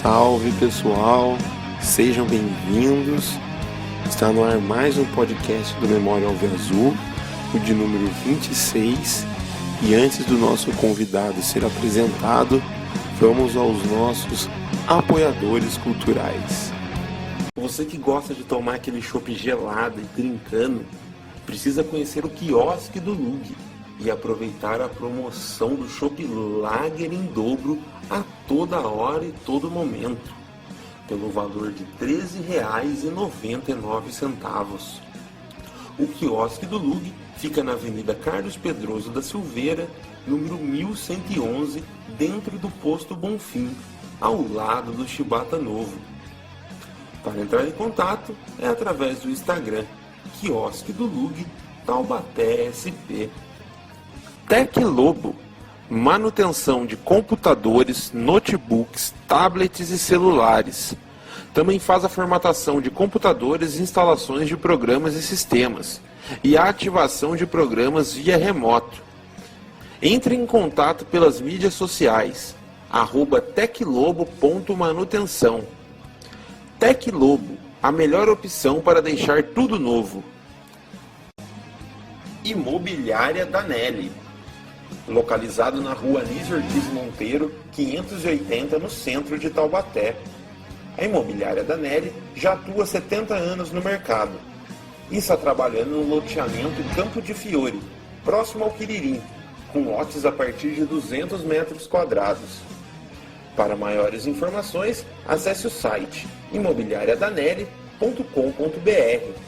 Salve pessoal, sejam bem-vindos. Está no ar mais um podcast do Memória Alviazul, o de número 26. E antes do nosso convidado ser apresentado, vamos aos nossos apoiadores culturais. Você que gosta de tomar aquele chopp gelado e trincando, precisa conhecer o quiosque do Lug e aproveitar a promoção do chopp Lager em dobro a toda hora e todo momento, pelo valor de R$ 13,99. O quiosque do Lug fica na Avenida Carlos Pedroso da Silveira, número 1111, dentro do posto Bonfim, ao lado do Chibata Novo. Para entrar em contato é através do Instagram, Quiosque do Lug, Taubaté SP. Teclobo, manutenção de computadores, notebooks, tablets e celulares. Também faz a formatação de computadores e instalações de programas e sistemas, e a ativação de programas via remoto. Entre em contato pelas mídias sociais, @teclobo.manutenção. Teclobo, a melhor opção para deixar tudo novo. Imobiliária Danelli, localizado na rua Anísio Ortiz Monteiro, 580, no centro de Taubaté. A Imobiliária Danelli já atua há 70 anos no mercado e está trabalhando no loteamento Campo de Fiore, próximo ao Quiririm, com lotes a partir de 200 metros quadrados. Para maiores informações, acesse o site imobiliariadanelli.com.br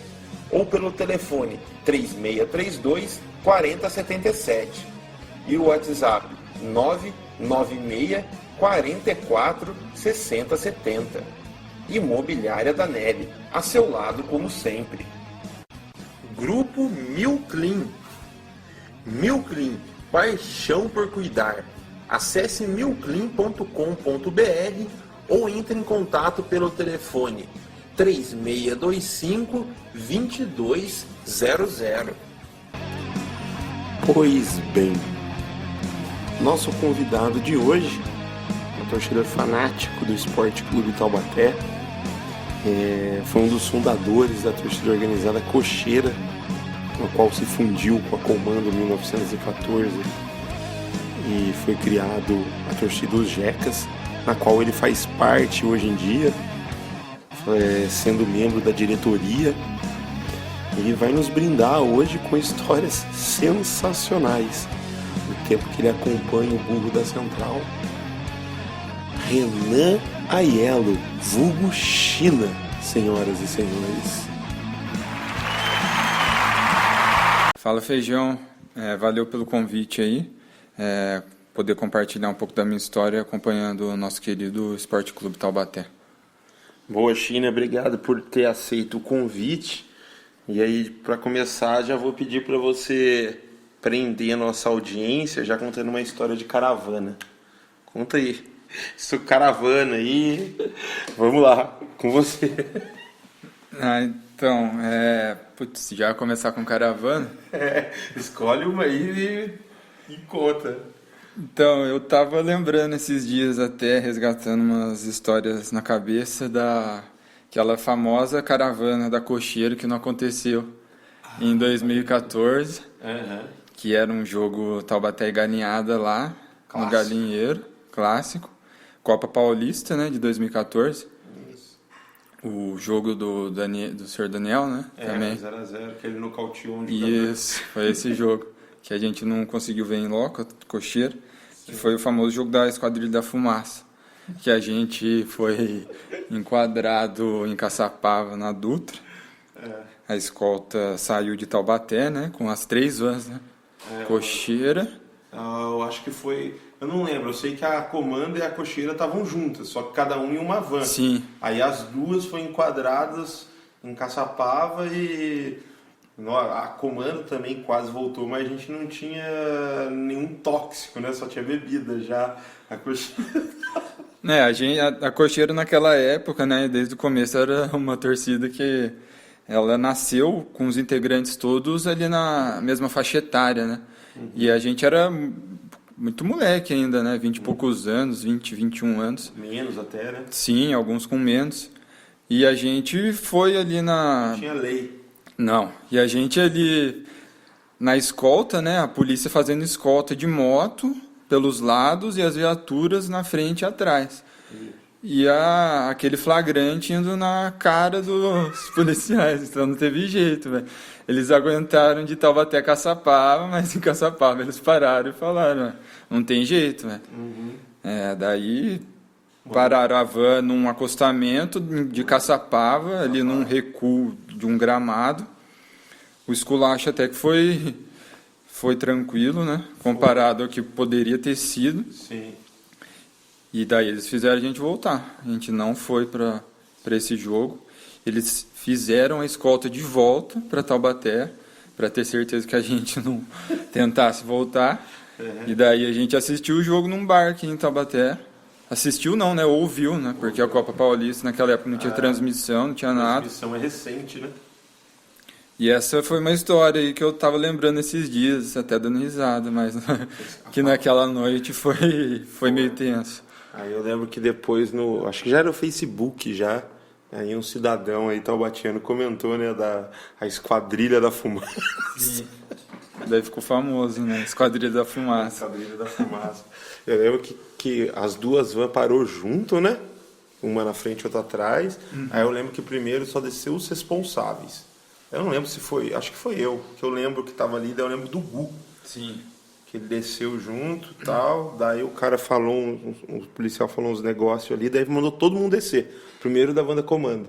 ou pelo telefone 3632 4077 e o WhatsApp 996 44 6070. Imobiliária Danelli, a seu lado como sempre. Grupo Milclean. Milclean, paixão por cuidar. Acesse milclean.com.br ou entre em contato pelo telefone 3625 2200. Pois bem, nosso convidado de hoje, um torcedor fanático do Esporte Clube Taubaté, foi um dos fundadores da torcida organizada Cocheira, na qual se fundiu com a Comando em 1914 e foi criado a torcida Os Jecas, na qual ele faz parte hoje em dia, sendo membro da diretoria. Ele vai nos brindar hoje com histórias sensacionais do tempo que ele acompanha o burro da Central. Renan Aiello, vulgo China, senhoras e senhores. Fala, Feijão, valeu pelo convite aí, poder compartilhar um pouco da minha história acompanhando o nosso querido Esporte Clube Taubaté. Boa, China, obrigado por ter aceito o convite. E aí, para começar, já vou pedir para você prender a nossa audiência já contando uma história de caravana. Conta aí, isso caravana aí, vamos lá, com você. Então, já começar com caravana? Escolhe uma aí e conta. Então, eu tava lembrando esses dias até, resgatando umas histórias na cabeça daquela famosa caravana da Cocheira que não aconteceu em 2014, que era um jogo Taubaté e Galinhada lá, clássico. No Galinheiro, clássico, Copa Paulista, né, de 2014. O jogo do Sr. Daniel, né? Também. 0x0, que ele nocauteou um jogador. Isso, foi esse jogo que a gente não conseguiu ver em loco, Cocheira, que foi o famoso jogo da Esquadrilha da Fumaça, que a gente foi enquadrado em Caçapava, na Dutra. A escolta saiu de Taubaté, né? Com as 3 vans, né? Cocheira. Eu acho que foi... Eu não lembro, eu sei que a Comando e a Cocheira estavam juntas, só que cada um em uma van. Sim. Aí as duas foram enquadradas em Caçapava e a Comando também quase voltou, mas a gente não tinha nenhum tóxico, né? Só tinha bebida já. A Cocheira... A Cocheira naquela época, né? Desde o começo era uma torcida que ela nasceu com os integrantes todos ali na mesma faixa etária, né? E a gente era muito moleque ainda, né? 20 e poucos anos, 20, 21 anos. Menos até, né? Sim, alguns com menos. E a gente foi ali Não tinha lei. Não, e a gente ali na escolta, né? A polícia fazendo escolta de moto pelos lados e as viaturas na frente e atrás. E aquele flagrante indo na cara dos policiais, então não teve jeito, velho. Eles aguentaram de Taubaté a Caçapava, mas em Caçapava eles pararam e falaram, não tem jeito, velho. Daí pararam a van num acostamento de Caçapava, ali num recuo de um gramado. O esculacho até que foi tranquilo, né? Comparado ao que poderia ter sido. Sim. E daí eles fizeram a gente voltar. A gente não foi para esse jogo. Eles fizeram a escolta de volta para Taubaté, para ter certeza que a gente não tentasse voltar. E daí a gente assistiu o jogo num bar aqui em Taubaté. Assistiu não, né? Ouviu, né? Porque a Copa Paulista naquela época não tinha transmissão, não tinha nada. A transmissão é recente, né? E essa foi uma história aí que eu tava lembrando esses dias, até dando risada, mas que naquela noite foi meio tenso. Aí eu lembro que depois, acho que já era o Facebook já, aí um cidadão aí taubatiano comentou, né, a Esquadrilha da Fumaça. Sim. Daí ficou famoso, né, Esquadrilha da Fumaça. Esquadrilha da Fumaça. Eu lembro que as duas vans parou junto, né, uma na frente e outra atrás. Aí eu lembro que primeiro só desceu os responsáveis. Eu não lembro se foi, acho que foi eu, que eu lembro que tava ali, daí eu lembro do Gu. Sim. Que ele desceu junto e tal, daí o cara falou, o policial falou uns negócios ali, daí mandou todo mundo descer. Primeiro da banda comando.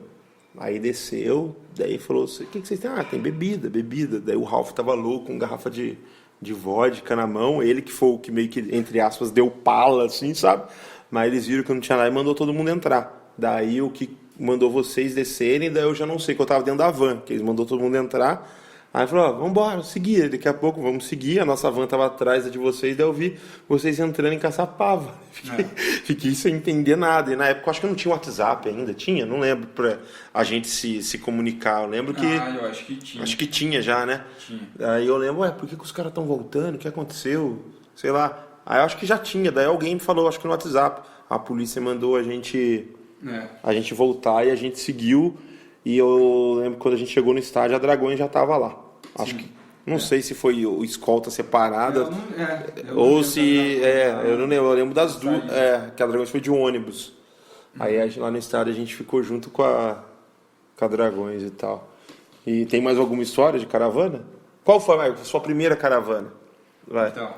Aí desceu, daí falou, o que vocês têm? Ah, tem bebida. Daí o Ralph tava louco, com garrafa de vodka na mão, ele que foi o que meio que, entre aspas, deu pala, assim, sabe? Mas eles viram que não tinha nada e mandou todo mundo entrar. Daí o que mandou vocês descerem, daí eu já não sei, que eu tava dentro da van, que eles mandou todo mundo entrar. Aí falou, ó, vambora, seguir, daqui a pouco vamos seguir, a nossa van tava atrás da de vocês, daí eu vi vocês entrando em Caçapava. Fiquei sem entender nada, e na época eu acho que não tinha WhatsApp ainda, tinha? Não lembro, pra a gente se comunicar, eu lembro que... eu acho que tinha. Acho que tinha já, né? Tinha. Aí eu lembro, por que os caras estão voltando, o que aconteceu, sei lá. Aí eu acho que já tinha, daí alguém me falou, acho que no WhatsApp, a polícia mandou a gente voltar e a gente seguiu. E eu lembro que quando a gente chegou no estádio, a Dragões já estava lá. Acho que... Não sei se foi o escolta separada. Ou se... eu não lembro. Eu lembro das duas. Que a Dragões foi de ônibus. Aí lá no estádio a gente ficou junto com a Dragões e tal. E tem mais alguma história de caravana? Qual foi a sua primeira caravana? Vai. Então,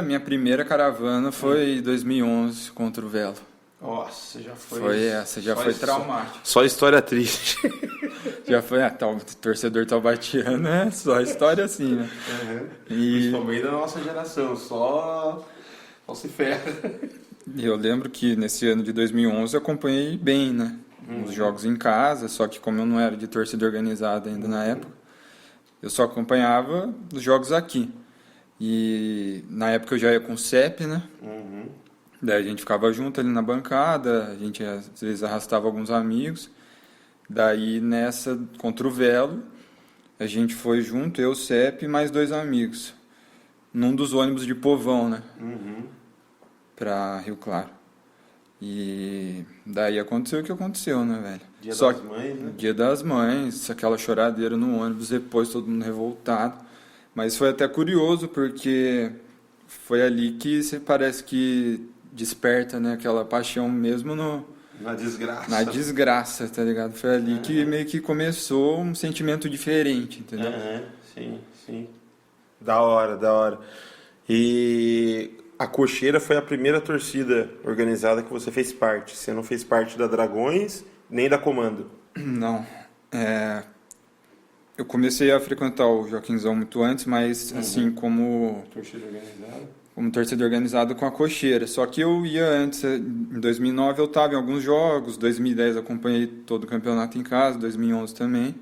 minha primeira caravana foi em 2011 contra o Velo. Nossa, já foi... foi traumático. Só história triste. Já foi, o torcedor taubatiano é só história assim, né? Principalmente da nossa geração, só se ferra. E eu lembro que nesse ano de 2011 eu acompanhei bem, né? Os jogos em casa, só que como eu não era de torcida organizada ainda na época, eu só acompanhava os jogos aqui. E na época eu já ia com o CEP, né? Daí a gente ficava junto ali na bancada, a gente às vezes arrastava alguns amigos. Daí nessa, contra o Velo, a gente foi junto, eu, CEP e mais 2 amigos. Num dos ônibus de Povão, né? Pra Rio Claro. E daí aconteceu o que aconteceu, né, velho? Dia das Mães, né? Dia das Mães, aquela choradeira no ônibus, depois todo mundo revoltado. Mas foi até curioso, porque foi ali que você parece que desperta, né, aquela paixão mesmo na desgraça. Na desgraça, tá ligado? Foi ali que meio que começou um sentimento diferente, entendeu? Sim. Da hora. E a Cocheira foi a primeira torcida organizada que você fez parte. Você não fez parte da Dragões, nem da Comando? Não. Eu comecei a frequentar o Joaquinzão muito antes, mas assim, como torcida organizada com a Cocheira. Só que eu ia antes, em 2009 eu estava em alguns jogos, 2010 acompanhei todo o campeonato em casa, 2011 também.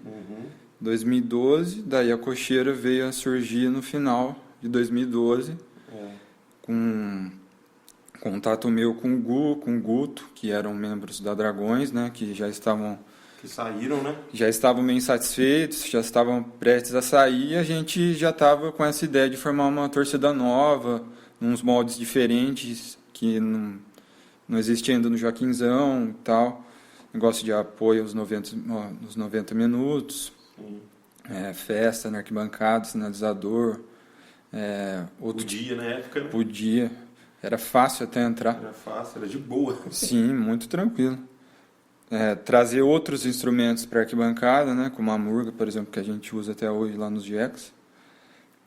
2012, daí a Cocheira veio a surgir no final de 2012, com contato meu com o Gu, com o Guto, que eram membros da Dragões, né, que já estavam... Que saíram, né? Já estavam meio insatisfeitos, já estavam prestes a sair, e a gente já estava com essa ideia de formar uma torcida nova, uns moldes diferentes que não existia ainda no Joaquinzão e tal. Negócio de apoio aos 90 minutos, festa na arquibancada, sinalizador. Podia na época, né? Podia. Era fácil até entrar. Era fácil, era de boa. Sim, muito tranquilo. Trazer outros instrumentos para a arquibancada, né, como a murga, por exemplo, que a gente usa até hoje lá nos Jacks.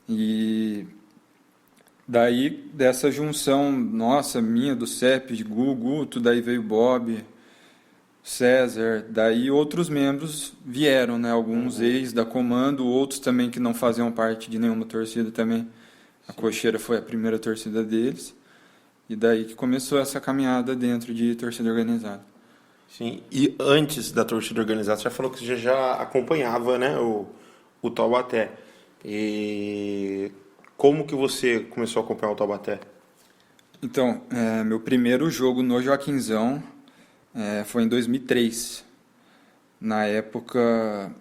E daí, dessa junção nossa, minha, do CEP, de Guto, daí veio Bob, César, daí outros membros vieram, né, alguns ex da Comando, outros também que não faziam parte de nenhuma torcida também. A Cocheira foi a primeira torcida deles. E daí que começou essa caminhada dentro de torcida organizada. Sim, e antes da torcida organizada, você já falou que você já acompanhava, né, o Taubaté. E como que você começou a acompanhar o Taubaté? Então, meu primeiro jogo no Joaquinzão foi em 2003. Na época,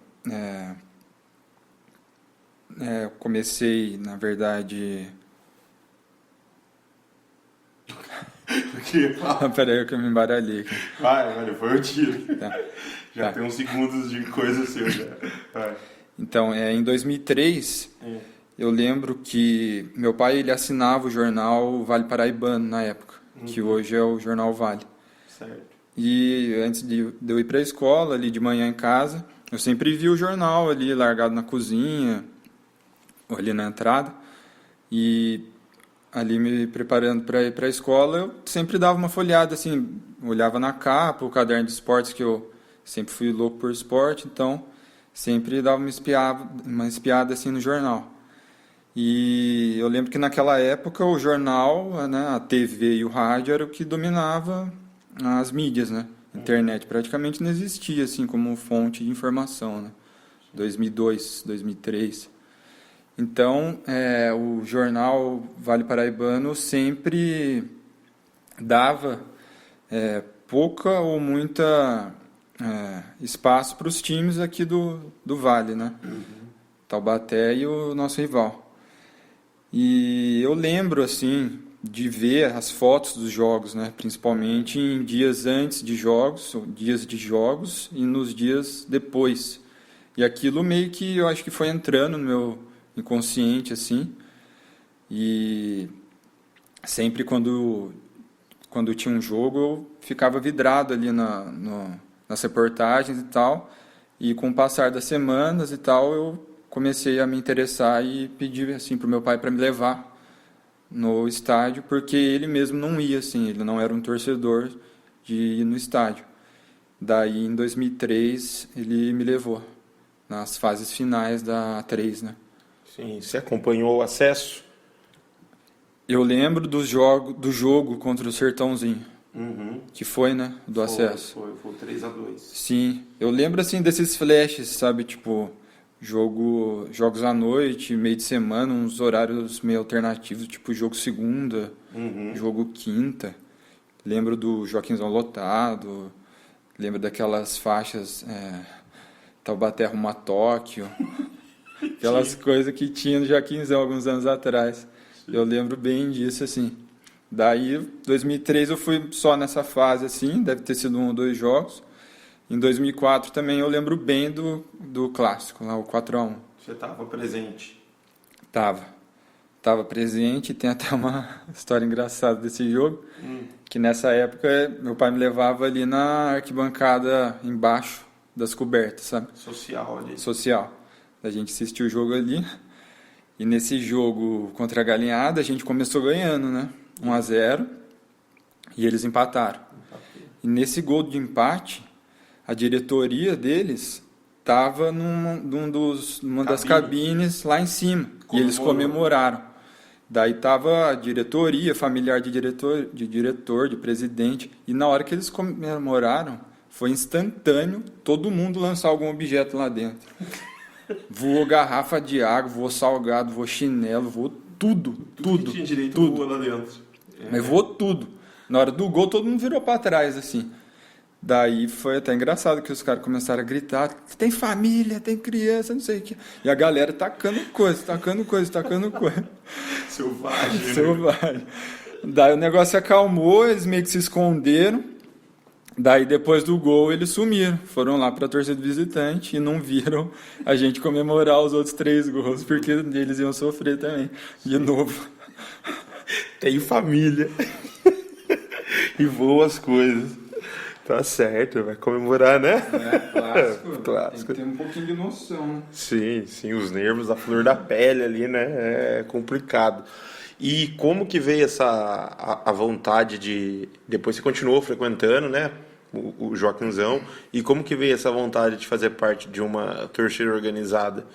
comecei, na verdade... Peraí que eu me embaralhei aqui. Vai, foi o tiro. Tá. Já tem uns segundos de coisa seu já. Vai. Então, em 2003, eu lembro que meu pai ele assinava o jornal Vale Paraibano na época, que hoje é o Jornal Vale. Certo. E antes de eu ir para a escola, ali de manhã em casa, eu sempre via o jornal ali largado na cozinha, ou ali na entrada, e ali me preparando para ir para a escola, eu sempre dava uma folhada, assim, olhava na capa, o caderno de esportes, que eu sempre fui louco por esporte, então sempre dava uma espiada assim no jornal. E eu lembro que naquela época o jornal, né, a TV e o rádio era o que dominava as mídias, né? A internet praticamente não existia assim como fonte de informação, né? 2002, 2003. Então, o jornal Vale Paraibano sempre dava pouca ou muita espaço para os times aqui do Vale, né? Taubaté e o nosso rival. E eu lembro, assim, de ver as fotos dos jogos, né? Principalmente em dias antes de jogos, ou dias de jogos, e nos dias depois. E aquilo meio que eu acho que foi entrando no meu inconsciente, assim, e sempre quando tinha um jogo eu ficava vidrado ali nas reportagens e tal, e com o passar das semanas e tal eu comecei a me interessar e pedir assim pro meu pai para me levar no estádio, porque ele mesmo não ia, assim, ele não era um torcedor de ir no estádio. Daí em 2003 ele me levou nas fases finais da A3, né? Sim, você acompanhou o acesso? Eu lembro do jogo contra o Sertãozinho, que foi, né, do acesso. Foi 3-2. Sim, eu lembro, assim, desses flashes, sabe, tipo, jogos à noite, meio de semana, uns horários meio alternativos, tipo jogo segunda, jogo quinta. Lembro do Joaquinzão lotado, lembro daquelas faixas Taubaté rumo a Tóquio. Aquelas coisas que tinha no Joaquinzão alguns anos atrás. Eu lembro bem disso, assim. Daí, 2003 eu fui só nessa fase, assim, deve ter sido 1 ou 2 jogos. Em 2004 também eu lembro bem do clássico, lá o 4-1. Você estava presente? Tava presente, tem até uma história engraçada desse jogo, que nessa época meu pai me levava ali na arquibancada embaixo das cobertas, sabe? Social ali. Social. A gente assistiu o jogo ali, e nesse jogo contra a Galinhada a gente começou ganhando, né? 1-0, e eles empataram. E nesse gol de empate, a diretoria deles estava numa das cabines lá em cima, e eles comemoraram. Daí estava a diretoria, familiar de diretor, de presidente, e na hora que eles comemoraram, foi instantâneo todo mundo lançar algum objeto lá dentro. Voou garrafa de água, voou salgado, voou chinelo, voou tudo. Que tinha direito voou lá dentro. Mas voou tudo. Na hora do gol, todo mundo virou para trás, assim. Daí foi até engraçado que os caras começaram a gritar: tem família, tem criança, não sei o que. E a galera tacando coisa. Selvagem, né? Selvagem. Daí o negócio acalmou, eles meio que se esconderam. Daí depois do gol eles sumiram. Foram lá pra torcida visitante e não viram a gente comemorar os outros 3 gols, porque eles iam sofrer também. De novo. Tem família. E voam as coisas. Tá certo, vai comemorar, né? Clássico. Clássico. Tem que ter um pouquinho de noção. Sim, os nervos, a flor da pele ali, né? É complicado. E como que veio a vontade de... Depois você continuou frequentando, né? O Joaquinzão. E como que veio essa vontade de fazer parte de uma torcida organizada?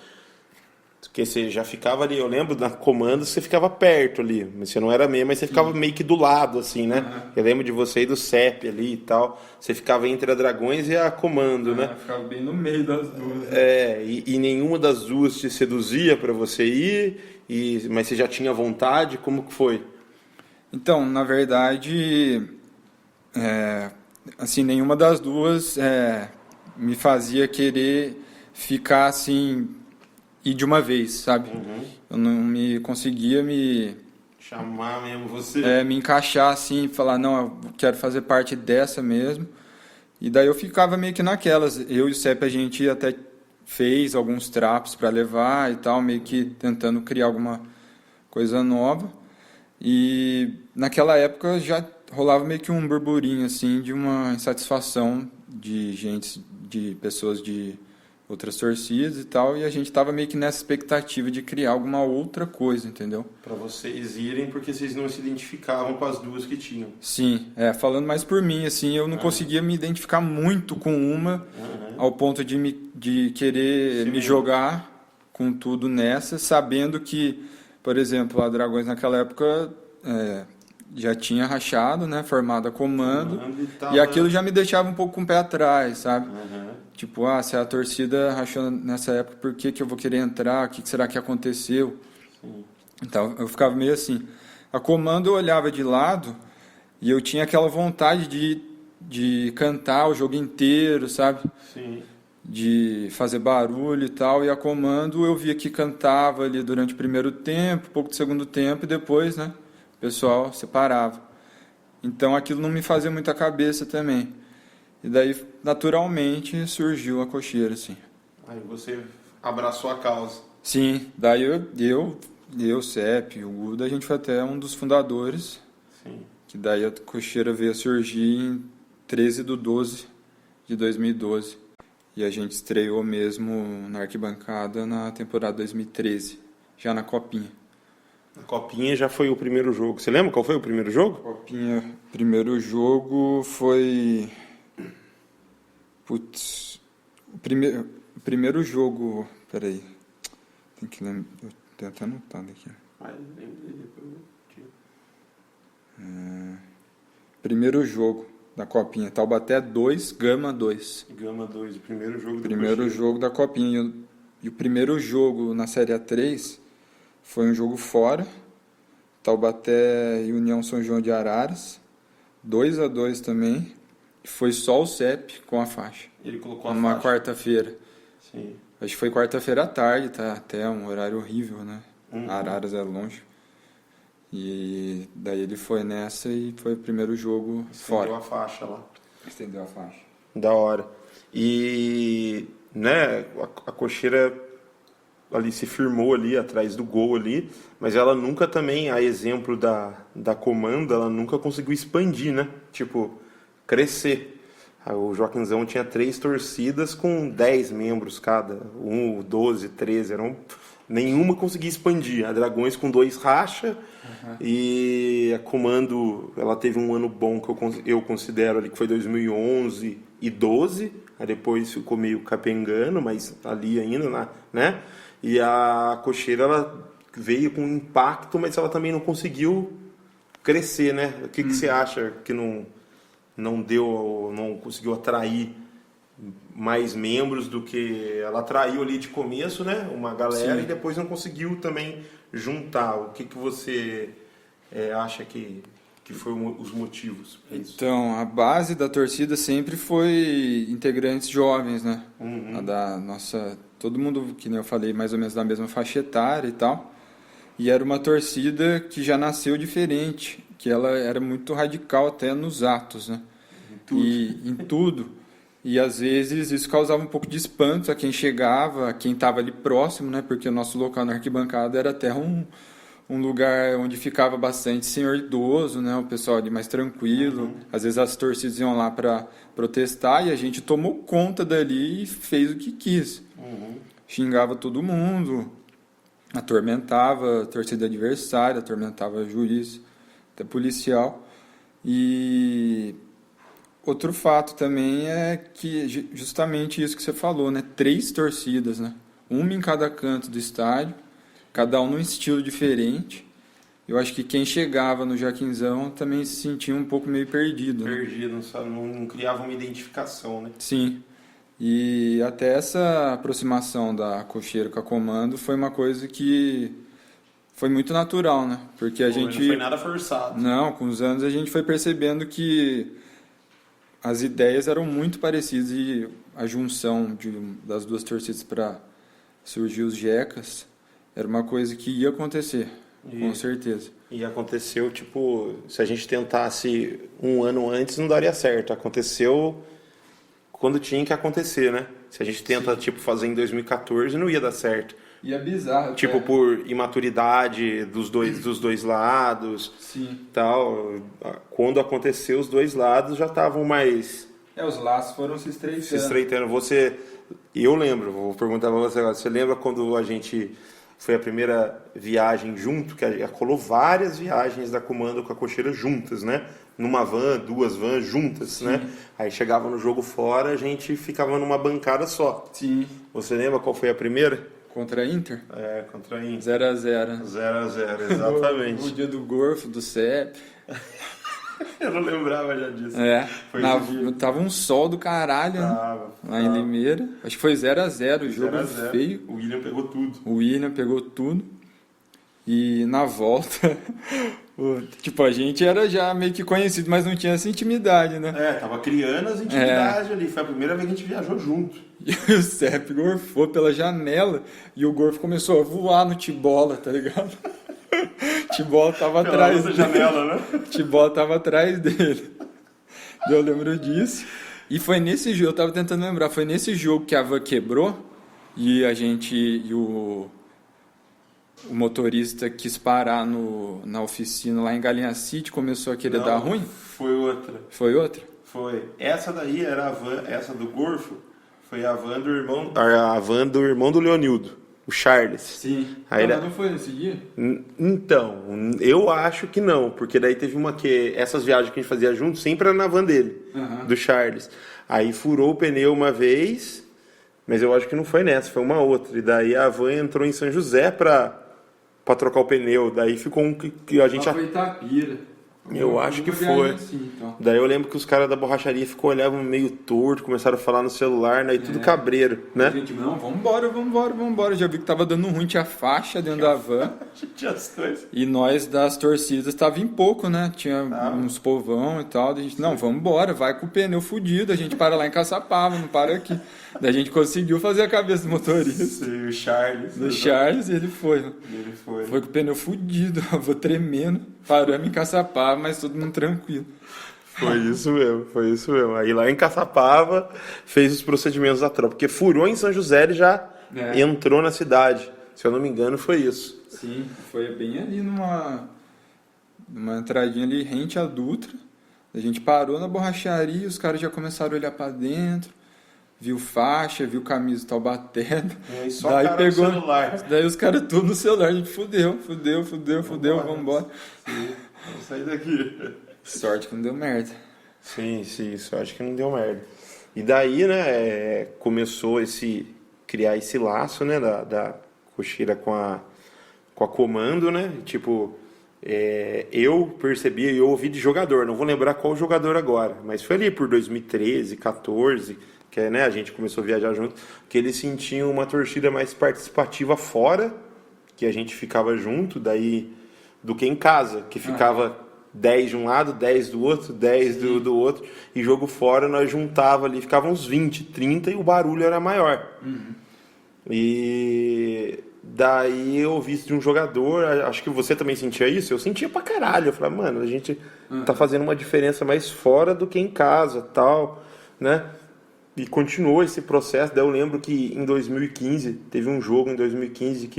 Porque você já ficava ali, eu lembro, na comando você ficava perto ali, mas você não era meio, mas você ficava meio que do lado, assim, né? Eu lembro de você e do CEP ali e tal, você ficava entre a Dragões e a comando, né? Ficava bem no meio das duas. E nenhuma das duas te seduzia para você ir, mas você já tinha vontade, como que foi? Então, na verdade, assim, nenhuma das duas me fazia querer ficar assim, ir de uma vez, sabe? Eu não me conseguia Chamar mesmo você? me encaixar assim, falar, não, eu quero fazer parte dessa mesmo. E daí eu ficava meio que naquelas. Eu e o CEP, a gente até fez alguns trapos para levar e tal, meio que tentando criar alguma coisa nova. E naquela época já rolava meio que um burburinho assim de uma insatisfação de gente, de pessoas de outras torcidas e tal, e a gente tava meio que nessa expectativa de criar alguma outra coisa, entendeu? Para vocês irem, porque vocês não se identificavam com as duas que tinham. Sim, falando mais por mim, assim, eu não conseguia me identificar muito com uma, ao ponto de querer me jogar com tudo nessa, sabendo que, por exemplo, a Dragões naquela época já tinha rachado, né, formado a comando, e aquilo já me deixava um pouco com o pé atrás, sabe? Tipo, se a torcida rachou nessa época, por que eu vou querer entrar? O que será que aconteceu? Então, eu ficava meio assim. A comando eu olhava de lado e eu tinha aquela vontade de cantar o jogo inteiro, sabe? Sim. De fazer barulho e tal. E a comando eu via que cantava ali durante o primeiro tempo, pouco do segundo tempo, e depois, né, o pessoal separava. Então, aquilo não me fazia muita cabeça também. E daí, naturalmente, surgiu a cocheira, assim. Aí você abraçou a causa. Sim, daí eu, CEP, o Guda, a gente foi até um dos fundadores. Sim. Que daí a cocheira veio a surgir em 13/12 de 2012. E a gente estreou mesmo na arquibancada na temporada 2013, já na Copinha. A Copinha já foi o primeiro jogo. Você lembra qual foi o primeiro jogo? Copinha, primeiro jogo foi... Putz, o primeiro jogo... Peraí, tem que lembrar... Eu tenho até anotado aqui. Primeiro jogo da Copinha, Taubaté 2, Gama 2. Gama 2, o primeiro jogo do Primeiro jogo da Copinha. E o primeiro jogo na Série A3 foi um jogo fora, Taubaté e União São João de Araras, 2-2 também. E foi só o CEP com a faixa. Ele colocou a numa faixa. quarta-feira. Sim. Acho que foi quarta-feira à tarde, tá? Até um horário horrível, né? Araras é longe. E daí ele foi nessa e foi o primeiro jogo fora. Estendeu a faixa lá. Estendeu a faixa. Da hora. E, né, a cocheira ali se firmou ali atrás do gol ali, mas ela nunca também, a exemplo da comanda, ela nunca conseguiu expandir, né? Tipo, crescer. O Joaquinzão tinha 3 torcidas com 10 membros cada, 12, 13, nenhuma conseguia expandir. A Dragões com 2 racha, e a comando, ela teve um ano bom que eu considero ali que foi 2011 e 12, aí depois ficou meio capengando, mas ali ainda, né? E a cocheira, ela veio com impacto, mas ela também não conseguiu crescer, né? O que você acha que não conseguiu atrair mais membros do que ela atraiu ali de começo, né? Uma galera. Sim. E depois não conseguiu também juntar. O que você acha que foram os motivos para isso? Então, a base da torcida sempre foi integrantes jovens, né? A da nossa... Todo mundo, que nem eu falei, mais ou menos da mesma faixa etária e tal. E era uma torcida que já nasceu diferente, que ela era muito radical até nos atos, né? Em tudo. E às vezes isso causava um pouco de espanto a quem chegava, a quem estava ali próximo, né? Porque o nosso local na arquibancada era até um lugar onde ficava bastante senhor idoso, né? O pessoal ali mais tranquilo. Às vezes as torcidas iam lá para protestar e a gente tomou conta dali e fez o que quis. Xingava todo mundo, atormentava a torcida adversária, atormentava juiz, até policial. E outro fato também é que justamente isso que você falou, né? 3 torcidas, né? Uma em cada canto do estádio, cada um num estilo diferente. Eu acho que quem chegava no Jaquinzão também se sentia um pouco meio perdido, né? Perdido, não criava uma identificação, né? Sim. E até essa aproximação da Cocheira com a Comando foi uma coisa que foi muito natural, né? Porque Não foi nada forçado. Não, com os anos a gente foi percebendo que as ideias eram muito parecidas e a junção das duas torcidas para surgir os Jecas era uma coisa que ia acontecer, com certeza. E aconteceu, tipo, se a gente tentasse um ano antes, não daria certo. Aconteceu quando tinha que acontecer, né? Se a gente tenta, tipo, fazer em 2014, não ia dar certo. E é bizarro. Tipo, por imaturidade dos dois lados. Sim. Tal. Quando aconteceu, os dois lados já estavam mais... Os laços foram se estreitando. Eu lembro, vou perguntar pra você agora. Você lembra quando a gente... Foi a primeira viagem junto, que rolou várias viagens da Comando com a Cocheira juntas, né? Numa van, 2 vans juntas, Sim. né? Aí chegava no jogo fora, a gente ficava numa bancada só. Sim. Você lembra qual foi a primeira? Contra a Inter? Contra a Inter. 0x0. 0x0, exatamente. O dia do Gorfo, do CEP. Eu não lembrava já disso. Tava um sol do caralho, né? Lá em Limeira. Acho que foi 0x0, o jogo 0x0. feio. O William pegou tudo. O William pegou tudo. E na volta, tipo, a gente era já meio que conhecido, mas não tinha essa intimidade, né? Tava criando as intimidades ali. Foi a primeira vez que a gente viajou junto. E o CEP gorfou pela janela e o Gorfo começou a voar no Tibola, tá ligado? Tibola tava atrás dele. Janela, né? Tibola tava atrás dele. Eu lembro disso. E foi nesse jogo, eu tava tentando lembrar, foi nesse jogo que a van quebrou e a gente, e o motorista quis parar na oficina lá em Galinha City, começou a querer dar ruim? Foi outra. Foi outra? Foi. Essa daí era a van, essa do Gorfo, foi a van do irmão do Leonildo, o Charles. Sim. Aí Não foi nesse dia? Então, eu acho que não, porque daí teve uma que essas viagens que a gente fazia junto sempre era na van dele, do Charles. Aí furou o pneu uma vez, mas eu acho que não foi nessa, foi uma outra. E daí a van entrou em São José pra trocar o pneu, daí ficou um que a gente... Foi Itapira. Eu acho que foi. Assim, então. Daí eu lembro que os caras da borracharia olhavam meio torto, começaram a falar no celular, né? E tudo cabreiro, né? A gente, não, vambora. Já vi que tava dando ruim, tinha faixa dentro da van. Tinha as coisas. E nós das torcidas tava em pouco, né? Tinha uns povão e tal. A gente, não, vambora, vai com o pneu fudido. A gente para lá em Caçapava, não para aqui. Daí a gente conseguiu fazer a cabeça do motorista. O Charles. Do Charles, e ele foi. Ele foi. Foi com o pneu fudido, a van tremendo. Paramos em Caçapava, mas todo mundo tranquilo. Foi isso mesmo. Aí lá em Caçapava fez os procedimentos da tropa. Porque furou em São José, ele já entrou na cidade. Se eu não me engano, foi isso. Sim, foi bem ali numa entradinha ali rente à Dutra. A gente parou na borracharia, os caras já começaram a olhar pra dentro. Viu faixa, viu camisa Taubaté. E só daí cara pegou no celular. Daí os caras tudo no celular. A gente fudeu, vambora. Vamos sair daqui. Sorte que não deu merda. Sim, isso acho que não deu merda. E daí, né, começou criar esse laço, né, da Cocheira com a Comando, né, tipo, eu percebi, eu ouvi de jogador, não vou lembrar qual jogador agora, mas foi ali por 2013, 14, que né, a gente começou a viajar junto, que eles sentiam uma torcida mais participativa fora, que a gente ficava junto, daí, do que em casa, que ficava 10 de um lado, 10 do outro, 10 do outro, e jogo fora nós juntava ali, ficavam uns 20, 30 e o barulho era maior. E Daí eu ouvi isso de um jogador, acho que você também sentia isso, eu sentia pra caralho. Eu falava, mano, a gente tá fazendo uma diferença mais fora do que em casa, tal, né? E continuou esse processo. Daí eu lembro que em 2015, teve um jogo em 2015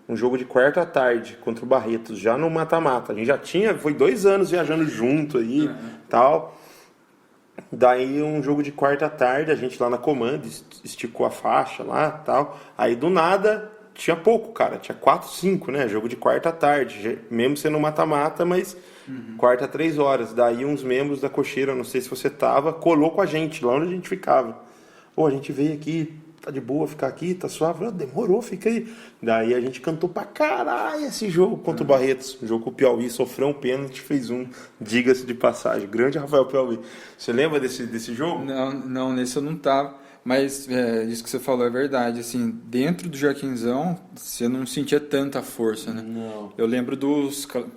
um jogo de quarta à tarde contra o Barretos, já no mata-mata. A gente já foi 2 anos viajando junto aí, tal. Daí um jogo de quarta à tarde, a gente lá na comanda, esticou a faixa lá, tal. Aí do nada, tinha pouco, cara. Tinha 4, 5, né? Jogo de quarta à tarde, mesmo sendo mata-mata, mas quarta 3 horas. Daí uns membros da cocheira, não sei se você tava, colou com a gente, lá onde a gente ficava. Pô, a gente veio aqui, tá de boa ficar aqui, tá suave. Demorou, fica aí. Daí a gente cantou pra caralho esse jogo contra o Barretos. O jogo com o Piauí, sofreu um pênalti, fez um, diga-se de passagem. Grande Rafael Piauí. Você lembra desse jogo? Não, nesse eu não tava. Mas isso que você falou é verdade. Assim, dentro do Joaquinzão, você não sentia tanta força, né? Não. Eu lembro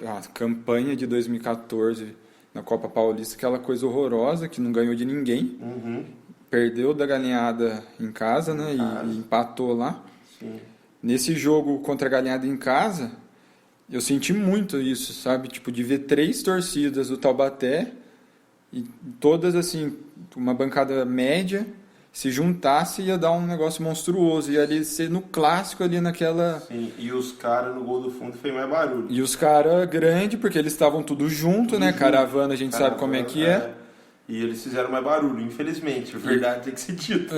a campanha de 2014 na Copa Paulista, aquela coisa horrorosa que não ganhou de ninguém. Perdeu da Galinhada em casa, né? E empatou lá. Sim. Nesse jogo contra a Galinhada em casa, eu senti muito isso, sabe? Tipo, de ver 3 torcidas do Taubaté e todas, assim, uma bancada média, se juntasse ia dar um negócio monstruoso. E ali ser no clássico ali naquela... Sim, e os caras no gol do fundo fez mais barulho. E os caras grandes, porque eles estavam tudo junto, né? Caravana, a gente sabe como é que é. E eles fizeram mais barulho, infelizmente. A verdade tem que ser dito.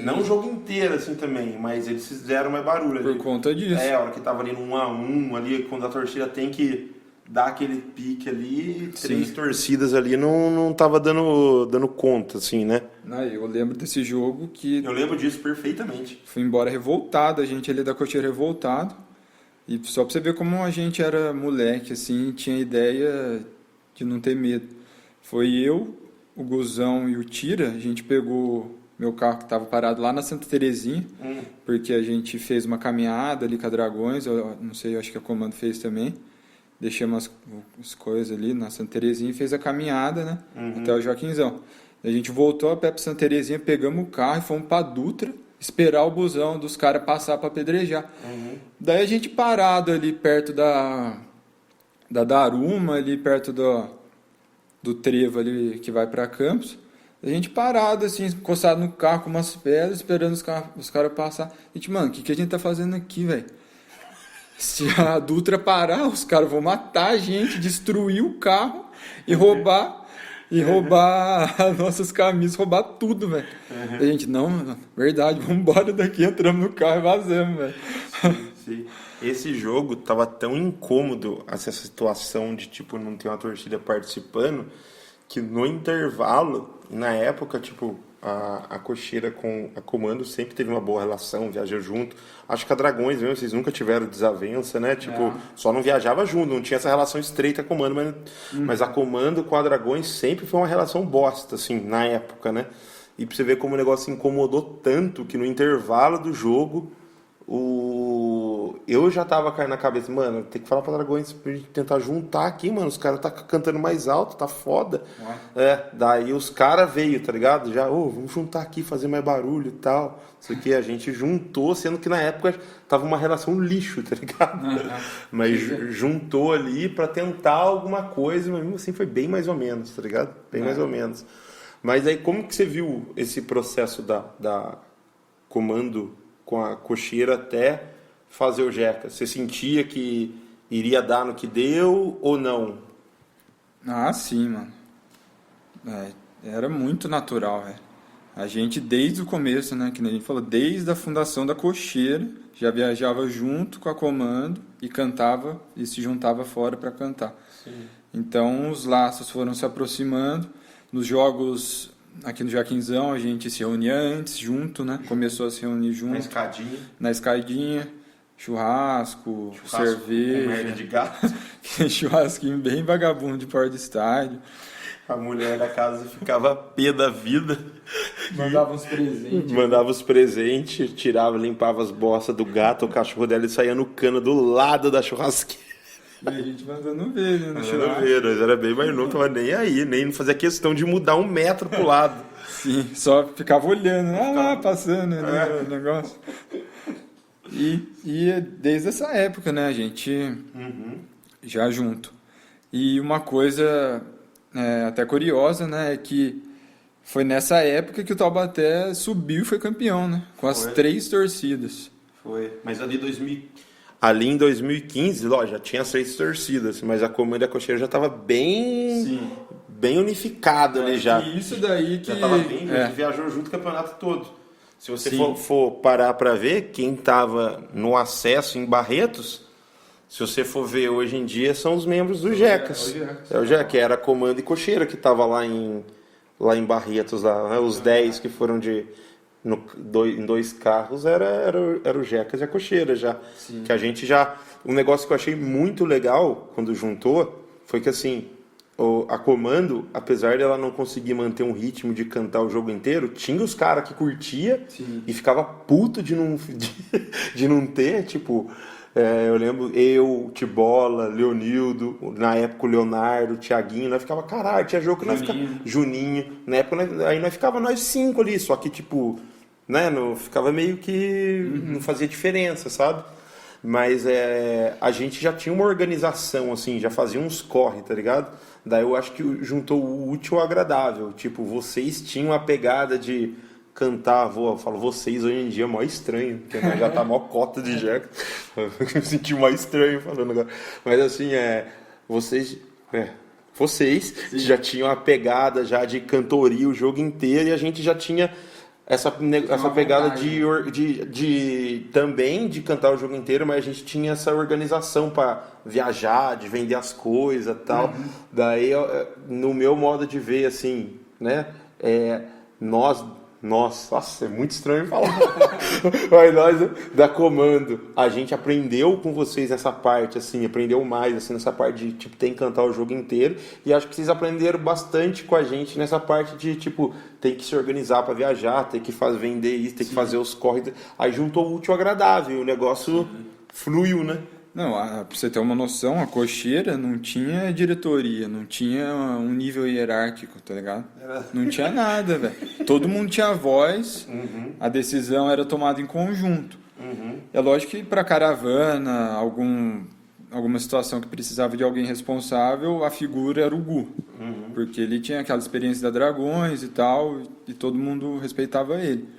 Não o jogo inteiro, assim, também, mas eles fizeram mais barulho. Por conta disso. A hora que tava ali no 1-1, ali, quando a torcida tem que dar aquele pique ali, 3 torcidas ali não tava dando conta, assim, né? Eu lembro desse jogo que... Eu lembro disso perfeitamente. Fui embora revoltado, a gente ali da cocheira revoltado. E só pra você ver como a gente era moleque, assim, tinha ideia de não ter medo. Foi eu, o Guzão e o Tira, a gente pegou meu carro que estava parado lá na Santa Terezinha, porque a gente fez uma caminhada ali com a Dragões, eu não sei, eu acho que a Comando fez também. Deixamos as coisas ali na Santa Terezinha e fez a caminhada, né, até o Joaquinzão. A gente voltou a pé para Santa Terezinha, pegamos o carro e fomos para Dutra, esperar o busão dos caras passar para apedrejar. Daí a gente parado ali perto da Daruma, ali perto do trevo ali que vai para Campos, a gente parado assim, encostado no carro com umas pedras, esperando os caras passar. A gente, mano, o que a gente tá fazendo aqui, velho? Se a Dutra parar, os caras vão matar a gente, destruir o carro e roubar as nossas camisas, roubar tudo, velho. A gente, não, verdade, vamos embora daqui, entramos no carro e vazamos, velho. Sim. Esse jogo tava tão incômodo, essa situação de, tipo, não ter uma torcida participando, que no intervalo, na época, tipo, a cocheira com a Comando sempre teve uma boa relação, viajou junto. Acho que a Dragões mesmo, vocês nunca tiveram desavença, né? Tipo, só não viajava junto, não tinha essa relação estreita com a Comando, mas a Comando com a Dragões sempre foi uma relação bosta, assim, na época, né? E pra você ver como o negócio incomodou tanto que no intervalo do jogo, eu já tava caindo na cabeça, mano, tem que falar pra Dragões pra gente tentar juntar aqui, mano, os caras tá cantando mais alto, tá foda. Daí os caras veio, tá ligado? Já, vamos juntar aqui, fazer mais barulho e tal. Isso aqui a gente juntou, sendo que na época tava uma relação lixo, tá ligado? Mas juntou ali pra tentar alguma coisa, mas mesmo assim foi bem mais ou menos, tá ligado? Bem mais ou menos. Mas aí como que você viu esse processo da Comando com a cocheira até fazer o Jeca? Você sentia que iria dar no que deu ou não? Ah, sim, mano. Era muito natural, velho. A gente, desde o começo, né, que nem a gente falou, desde a fundação da cocheira, já viajava junto com a Comando e cantava e se juntava fora para cantar. Sim. Então, os laços foram se aproximando. Nos jogos aqui no Joaquinzão, a gente se reunia antes, junto, né? Começou a se reunir junto. Na escadinha. Churrasco, cerveja. Com merda de gato. Churrasquinho bem vagabundo de porta do estádio. A mulher da casa ficava pé da vida. Mandava os presentes, tirava, limpava as bostas do gato, o cachorro dela e saía no cano do lado da churrasqueira. E a gente mandando ver, né? Nós era bem mais novo, tava nem aí, nem fazia questão de mudar 1 metro pro lado. Sim, só ficava olhando, lá, passando, né, o negócio. E desde essa época, né, a gente já junto. E uma coisa até curiosa, né, é que foi nessa época que o Taubaté subiu e foi campeão, né, com as 3 torcidas. Foi, mas ali em 2015, já tinha as 3 torcidas, mas a Comando e a Cocheira já estava bem unificado ali já. E isso daí que... Já estava bem, a gente viajou junto o campeonato todo. Se você for parar para ver, quem estava no acesso em Barretos, se você for ver hoje em dia, são os membros do Jecas. É o Jecas, que era Comando e Cocheira, que estava lá em Barretos, lá, né? Os 10 que foram em 2 carros, era o Jecas e a Cocheira já. Sim. Que a gente já... Um negócio que eu achei muito legal quando juntou foi que assim... A Comando, apesar dela não conseguir manter um ritmo de cantar o jogo inteiro, tinha os caras que curtia e ficava puto de não ter, tipo, eu lembro eu, Tibola, Leonildo, na época o Leonardo, o Thiaguinho, nós ficava, caralho, tinha jogo que nós ficava, Juninho, na época aí nós ficava nós 5 ali, só que tipo, né, não, ficava meio que não fazia diferença, sabe? Mas a gente já tinha uma organização, assim, já fazia uns corre, tá ligado? Daí eu acho que juntou o útil ao agradável. Tipo, vocês tinham a pegada de cantar, eu falo vocês hoje em dia é mó estranho, porque já tá mó cota de Jeca. Eu me senti mó estranho falando agora. Mas assim, vocês já tinham a pegada já de cantoria o jogo inteiro e a gente já tinha essa pegada também de cantar o jogo inteiro, mas a gente tinha essa organização para viajar, de vender as coisas e tal. Daí, no meu modo de ver, assim, né, nossa, é muito estranho falar, mas nós da Comando, a gente aprendeu com vocês nessa parte, assim, aprendeu mais, assim, nessa parte de, tipo, tem que cantar o jogo inteiro, e acho que vocês aprenderam bastante com a gente nessa parte de, tipo, tem que se organizar para viajar, tem que vender isso, tem que fazer os corres, aí juntou o útil ao agradável, o negócio fluiu, né? Não, pra você ter uma noção, a Cocheira não tinha diretoria, não tinha um nível hierárquico, tá ligado? Não tinha nada, velho. Todo mundo tinha voz, a decisão era tomada em conjunto. É lógico que para caravana, alguma situação que precisava de alguém responsável, a figura era o Gu. Porque ele tinha aquela experiência da Dragões e tal, e todo mundo respeitava ele.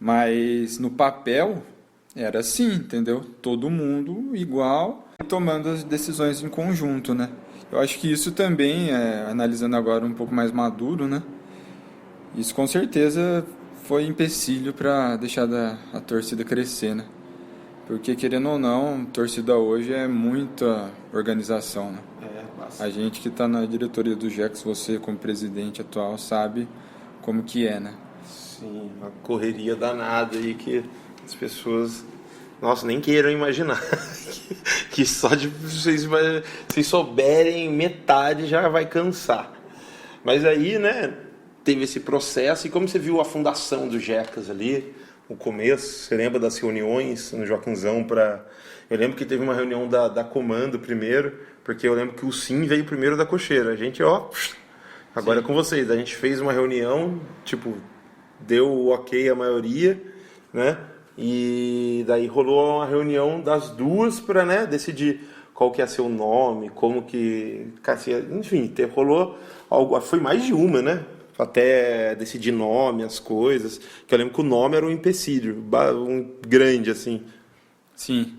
Mas no papel... era assim, entendeu? Todo mundo igual, tomando as decisões em conjunto, né? Eu acho que isso também, analisando agora um pouco mais maduro, né? Isso com certeza foi empecilho para deixar a torcida crescer, né? Porque, querendo ou não, torcida hoje é muita organização, né? A gente que está na diretoria do Jex, você como presidente atual, sabe como que é, né? Sim, uma correria danada aí que... as pessoas, nossa, nem queiram imaginar que só de vocês souberem metade já vai cansar. Mas aí, né, teve esse processo e como você viu a fundação do Jecas ali, o começo, você lembra das reuniões no Joaquinzão eu lembro que teve uma reunião da Comando primeiro, porque eu lembro que o Sim veio primeiro da Cocheira. A gente, agora é com vocês. A gente fez uma reunião, tipo, deu o ok a maioria, né? E daí rolou uma reunião das duas para, né, decidir qual que ia ser o nome, como que... Enfim, rolou algo, foi mais de uma, né? Até decidir nome, as coisas. Que eu lembro que o nome era um empecilho, grande, assim. Sim.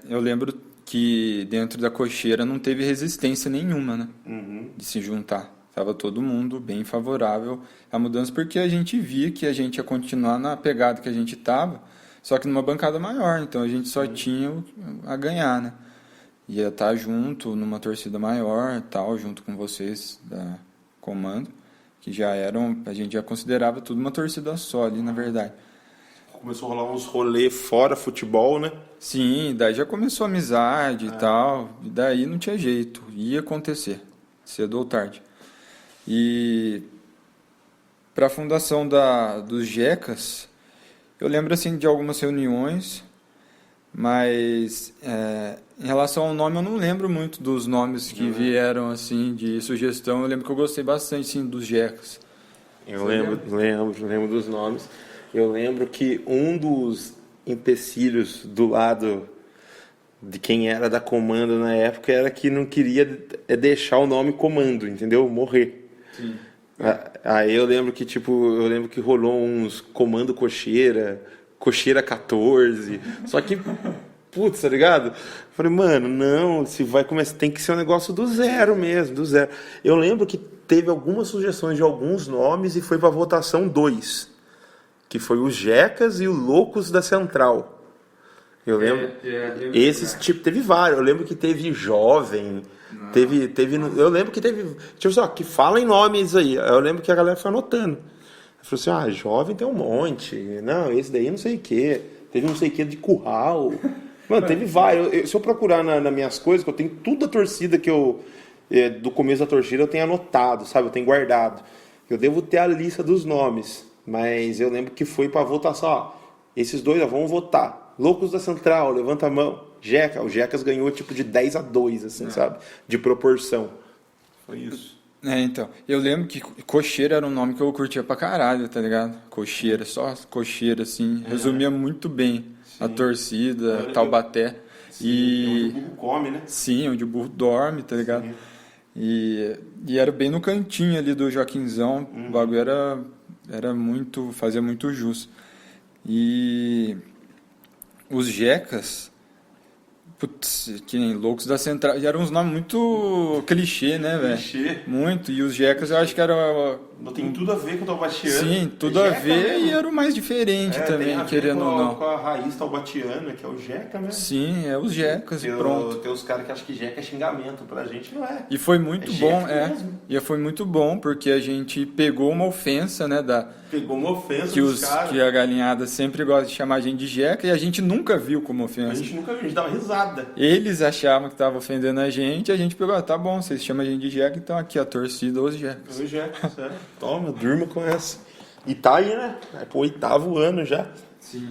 Eu lembro que dentro da Cocheira não teve resistência nenhuma, né? De se juntar. Estava todo mundo bem favorável à mudança, porque a gente via que a gente ia continuar na pegada que a gente estava, só que numa bancada maior, então a gente só tinha a ganhar, né? Ia estar junto numa torcida maior, tal, junto com vocês da Comando, que já a gente já considerava tudo uma torcida só ali, na verdade. Começou a rolar uns rolês fora futebol, né? Sim, daí já começou a amizade e tal, e daí não tinha jeito, ia acontecer, cedo ou tarde. E para a fundação dos Jecas, eu lembro assim de algumas reuniões, mas em relação ao nome eu não lembro muito dos nomes que vieram assim de sugestão. Eu lembro que eu gostei bastante sim, dos Jecas. Eu lembro dos nomes. Eu lembro que um dos empecilhos do lado de quem era da Comando na época era que não queria deixar o nome Comando, entendeu? Morrer. Sim. Aí eu lembro que rolou uns Comando Cocheira 14, só que, putz, tá ligado? Falei, mano, não, se vai começar, tem que ser um negócio do zero mesmo, do zero. Eu lembro que teve algumas sugestões de alguns nomes e foi pra votação 2, que foi os Jecas e o Loucos da Central. Eu lembro. Esses, tipo, teve vários. Eu lembro que teve Jovem. Teve. Eu lembro que teve. Tipo assim, que fala em nomes aí. Eu lembro que a galera foi anotando. Falou assim: Jovem tem um monte. Não, esse daí não sei o quê. Teve não sei o quê de Curral. Mano, teve vários. Se eu procurar nas minhas coisas, que eu tenho tudo a torcida que eu. Do começo da torcida eu tenho anotado, sabe? Eu tenho guardado. Eu devo ter a lista dos nomes. Mas eu lembro que foi pra votação. Ó, esses dois vão votar. Loucos da Central, levanta a mão. Jeca, o Jecas ganhou tipo de 10-2, assim, sabe? De proporção. Foi isso. Então, eu lembro que Cocheira era um nome que eu curtia pra caralho, tá ligado? Cocheira, só Cocheira, assim, resumia muito bem a torcida, Taubaté. Sim, onde o burro come, né? Sim, onde o burro dorme, tá ligado? Sim. E era bem no cantinho ali do Joaquinzão, o bagulho era muito, fazia muito jus. E os Jecas, putz, que nem Loucos da Central, e eram uns nomes muito clichê, né, velho? Clichê. Muito, e os Jecas eu acho que era... Não tem tudo a ver com o taubatiano. Sim, tudo a ver, e era o mais diferente também, querendo ou não. Com a raiz taubatiana, que é o Jeca, né? Sim, é os Jecas, e pronto. Tem os caras que acham que Jeca é xingamento, pra gente não é. E foi muito bom, e foi muito bom, porque a gente pegou uma ofensa, né, Pegou uma ofensa dos caras. Que a galinhada sempre gosta de chamar a gente de Jeca, e a gente nunca viu como ofensa. A gente nunca viu, a gente dava risada. Eles achavam que estavam ofendendo a gente pegou, tá bom, vocês chamam a gente de Jeca, então aqui a torcida, os Jecas. Os Jecas, certo. Toma, durma com essa. E tá aí, né? É pro 8º ano já. Sim.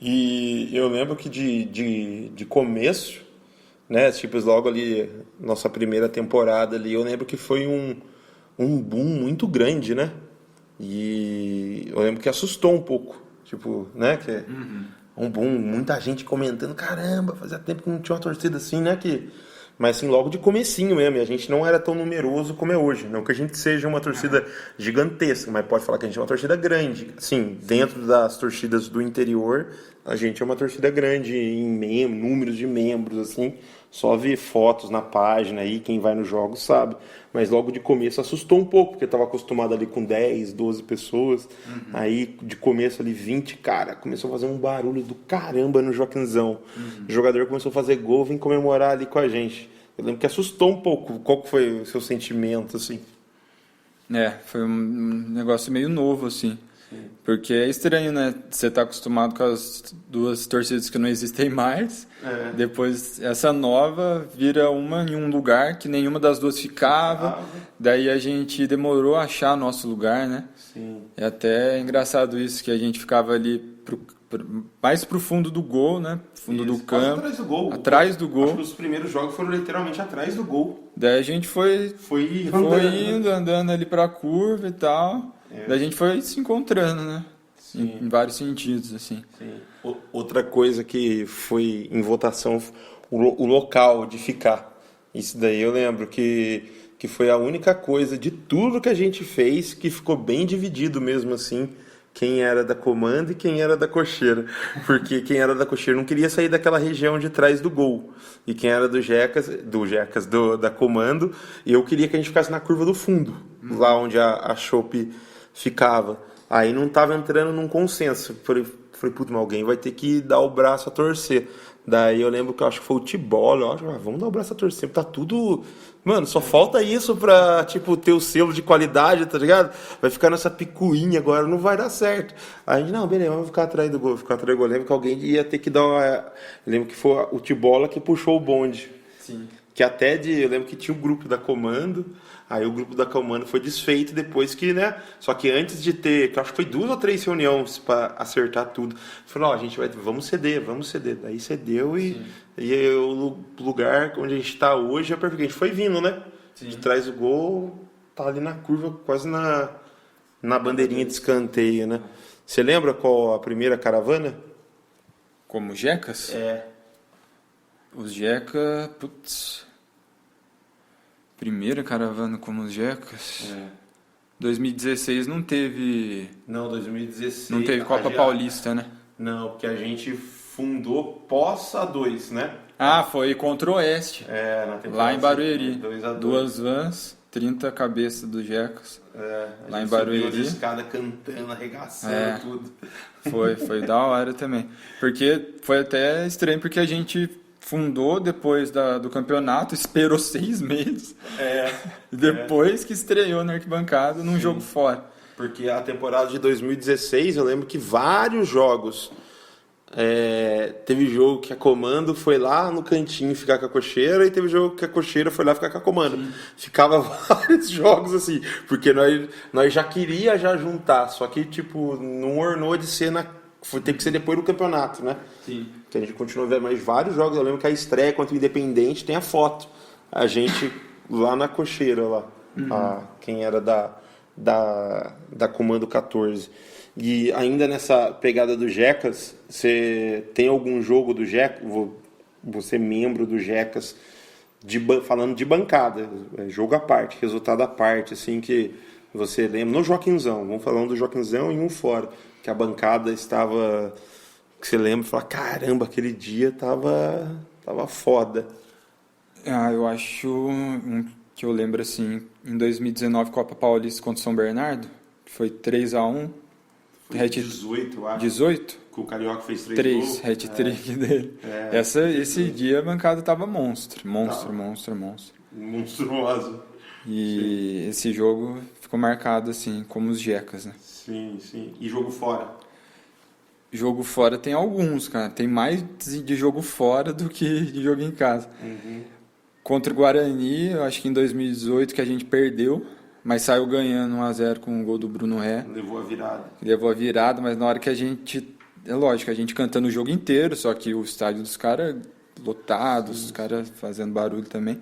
E eu lembro que de começo, né? Tipo, logo ali, nossa primeira temporada ali, eu lembro que foi um boom muito grande, né? E eu lembro que assustou um pouco. Tipo, né? Que um boom, muita gente comentando, caramba, fazia tempo que não tinha uma torcida assim, né? Mas assim, logo de comecinho mesmo, e a gente não era tão numeroso como é hoje. Não que a gente seja uma torcida gigantesca, mas pode falar que a gente é uma torcida grande. Sim, dentro das torcidas do interior, a gente é uma torcida grande em números de membros, assim. Só ver fotos na página aí, quem vai nos jogos sabe. Mas logo de começo assustou um pouco, porque eu estava acostumado ali com 10, 12 pessoas. Aí de começo ali 20, cara, começou a fazer um barulho do caramba no Joaquinzão. O jogador começou a fazer gol, vem comemorar ali com a gente. Eu lembro que assustou um pouco. Qual que foi o seu sentimento, assim? Foi um negócio meio novo, assim. Sim. Porque é estranho, né? Você tá acostumado com as duas torcidas que não existem mais. Depois, essa nova vira uma em um lugar que nenhuma das duas ficava. Daí a gente demorou a achar nosso lugar, né? Sim. É até engraçado isso, que a gente ficava ali mais pro fundo do gol, né? Fundo do campo. Atrás do gol. Atrás do gol. Acho que os primeiros jogos foram literalmente atrás do gol. Daí a gente foi indo, andando ali pra curva e tal. Daí a gente foi se encontrando, né? Em vários sentidos, assim. Sim. Outra coisa que foi em votação, o local de ficar. Isso daí eu lembro que foi a única coisa de tudo que a gente fez que ficou bem dividido mesmo, assim. Quem era da Comando e quem era da Cocheira. Porque quem era da Cocheira não queria sair daquela região de trás do gol. E quem era da Comando, eu queria que a gente ficasse na curva do fundo, lá onde a Chopp ficava. Aí não tava entrando num consenso. Falei, puto, mas alguém vai ter que dar o braço a torcer. Daí eu lembro que eu acho que foi o Tibola, eu acho, vamos dar o braço a torcer, tá tudo... Mano, só falta isso pra, tipo, ter o selo de qualidade, tá ligado? Vai ficar nessa picuinha agora, não vai dar certo. Aí a gente, não, beleza, vamos ficar atrás do gol. Eu lembro que alguém ia ter que dar uma... Eu lembro que foi o Tibola que puxou o bonde. Sim. Que eu lembro que tinha o grupo da Comando, aí o grupo da Comando foi desfeito depois que, né? Só que antes de ter, que eu acho que foi 2 ou 3 reuniões para acertar tudo, falou, a gente vamos ceder. Daí cedeu e o lugar onde a gente está hoje é perfeito. A gente foi vindo, né? Sim. De trás do gol, tá ali na curva, quase na bandeirinha de escanteio, né? Você lembra qual a primeira caravana? Como Jecas? Os Jeca, putz. Primeira caravana como os Jecas. 2016 não teve. Não, 2016. Não teve Copa Paulista, né? Não, porque a gente fundou pós A2, né? Ah, foi contra o Oeste. Na temporada Lá em Barueri. 2-2. 2 vans, 30 cabeças dos Jecas. A Lá gente em Barueri. subiu as escadas cantando, arregaçando tudo. Foi da hora também. Porque foi até estranho, porque a gente fundou depois do campeonato, esperou 6 meses. Depois que estreou na arquibancada num jogo fora. Porque a temporada de 2016, eu lembro que vários jogos. Teve jogo que a Comando foi lá no cantinho ficar com a cocheira, e teve jogo que a cocheira foi lá ficar com a Comando. Ficava vários jogos assim, porque nós já queria juntar, só que tipo não ornou de ser tem que ser depois do campeonato, né? Sim. Que a gente continuou vendo mais vários jogos. Eu lembro que a estreia contra o Independente tem a foto, a gente lá na cocheira lá, quem era da Comando 14. E ainda nessa pegada do Jecas, você tem algum jogo do Jecas, você membro do Jecas, falando de bancada, jogo à parte, resultado à parte, assim, que você lembra, no Joaquinzão, vamos falando do Joaquinzão e um fora, que a bancada estava, que você lembra e fala, caramba, aquele dia tava foda. Eu acho que eu lembro assim, em 2019 Copa Paulista contra São Bernardo, que foi 3-1. Foi 18, eu acho. 18? Que o Carioca fez 3 gols. Hat-trick dele. Esse dia a bancada tava monstro. Monstruoso. E esse jogo ficou marcado assim, como os Jecas, né? Sim. E jogo fora? Jogo fora tem alguns, cara. Tem mais de jogo fora do que de jogo em casa. Contra o Guarani, eu acho que em 2018 que a gente perdeu, mas saiu ganhando 1-0 com o gol do Bruno Ré. Levou a virada, mas na hora que a gente... É lógico, a gente cantando o jogo inteiro, só que o estádio dos caras lotados, os caras fazendo barulho também.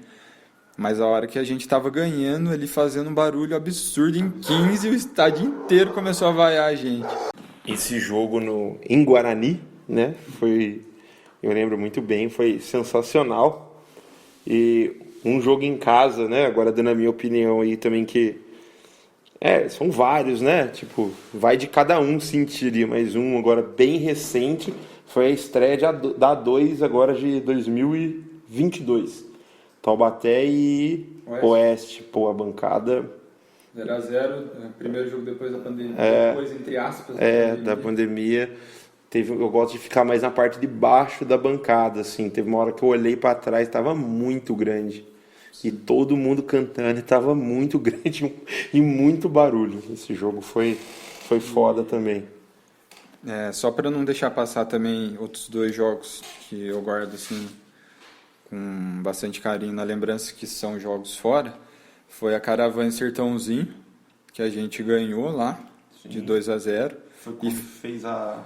Mas a hora que a gente tava ganhando, ele fazendo um barulho absurdo em 15, o estádio inteiro começou a vaiar a gente. Esse jogo em Guarani, né? Eu lembro muito bem, foi sensacional. E um jogo em casa, né? Agora dando a minha opinião aí também, que são vários, né? Tipo, vai de cada um sentiria, mas um agora bem recente foi a estreia da A2 agora de 2022. Taubaté e Oeste. Pô, a bancada... 0-0, primeiro jogo depois da pandemia, depois, entre aspas, da pandemia. Eu gosto de ficar mais na parte de baixo da bancada, assim. Teve uma hora que eu olhei para trás, estava muito grande. Sim. E todo mundo cantando, estava muito grande e muito barulho. Esse jogo foi foda também. Só para não deixar passar também outros 2 jogos que eu guardo assim com bastante carinho na lembrança, que são jogos fora, foi a Caravana Sertãozinho, que a gente ganhou lá. Sim. De 2-0. Foi quando fez a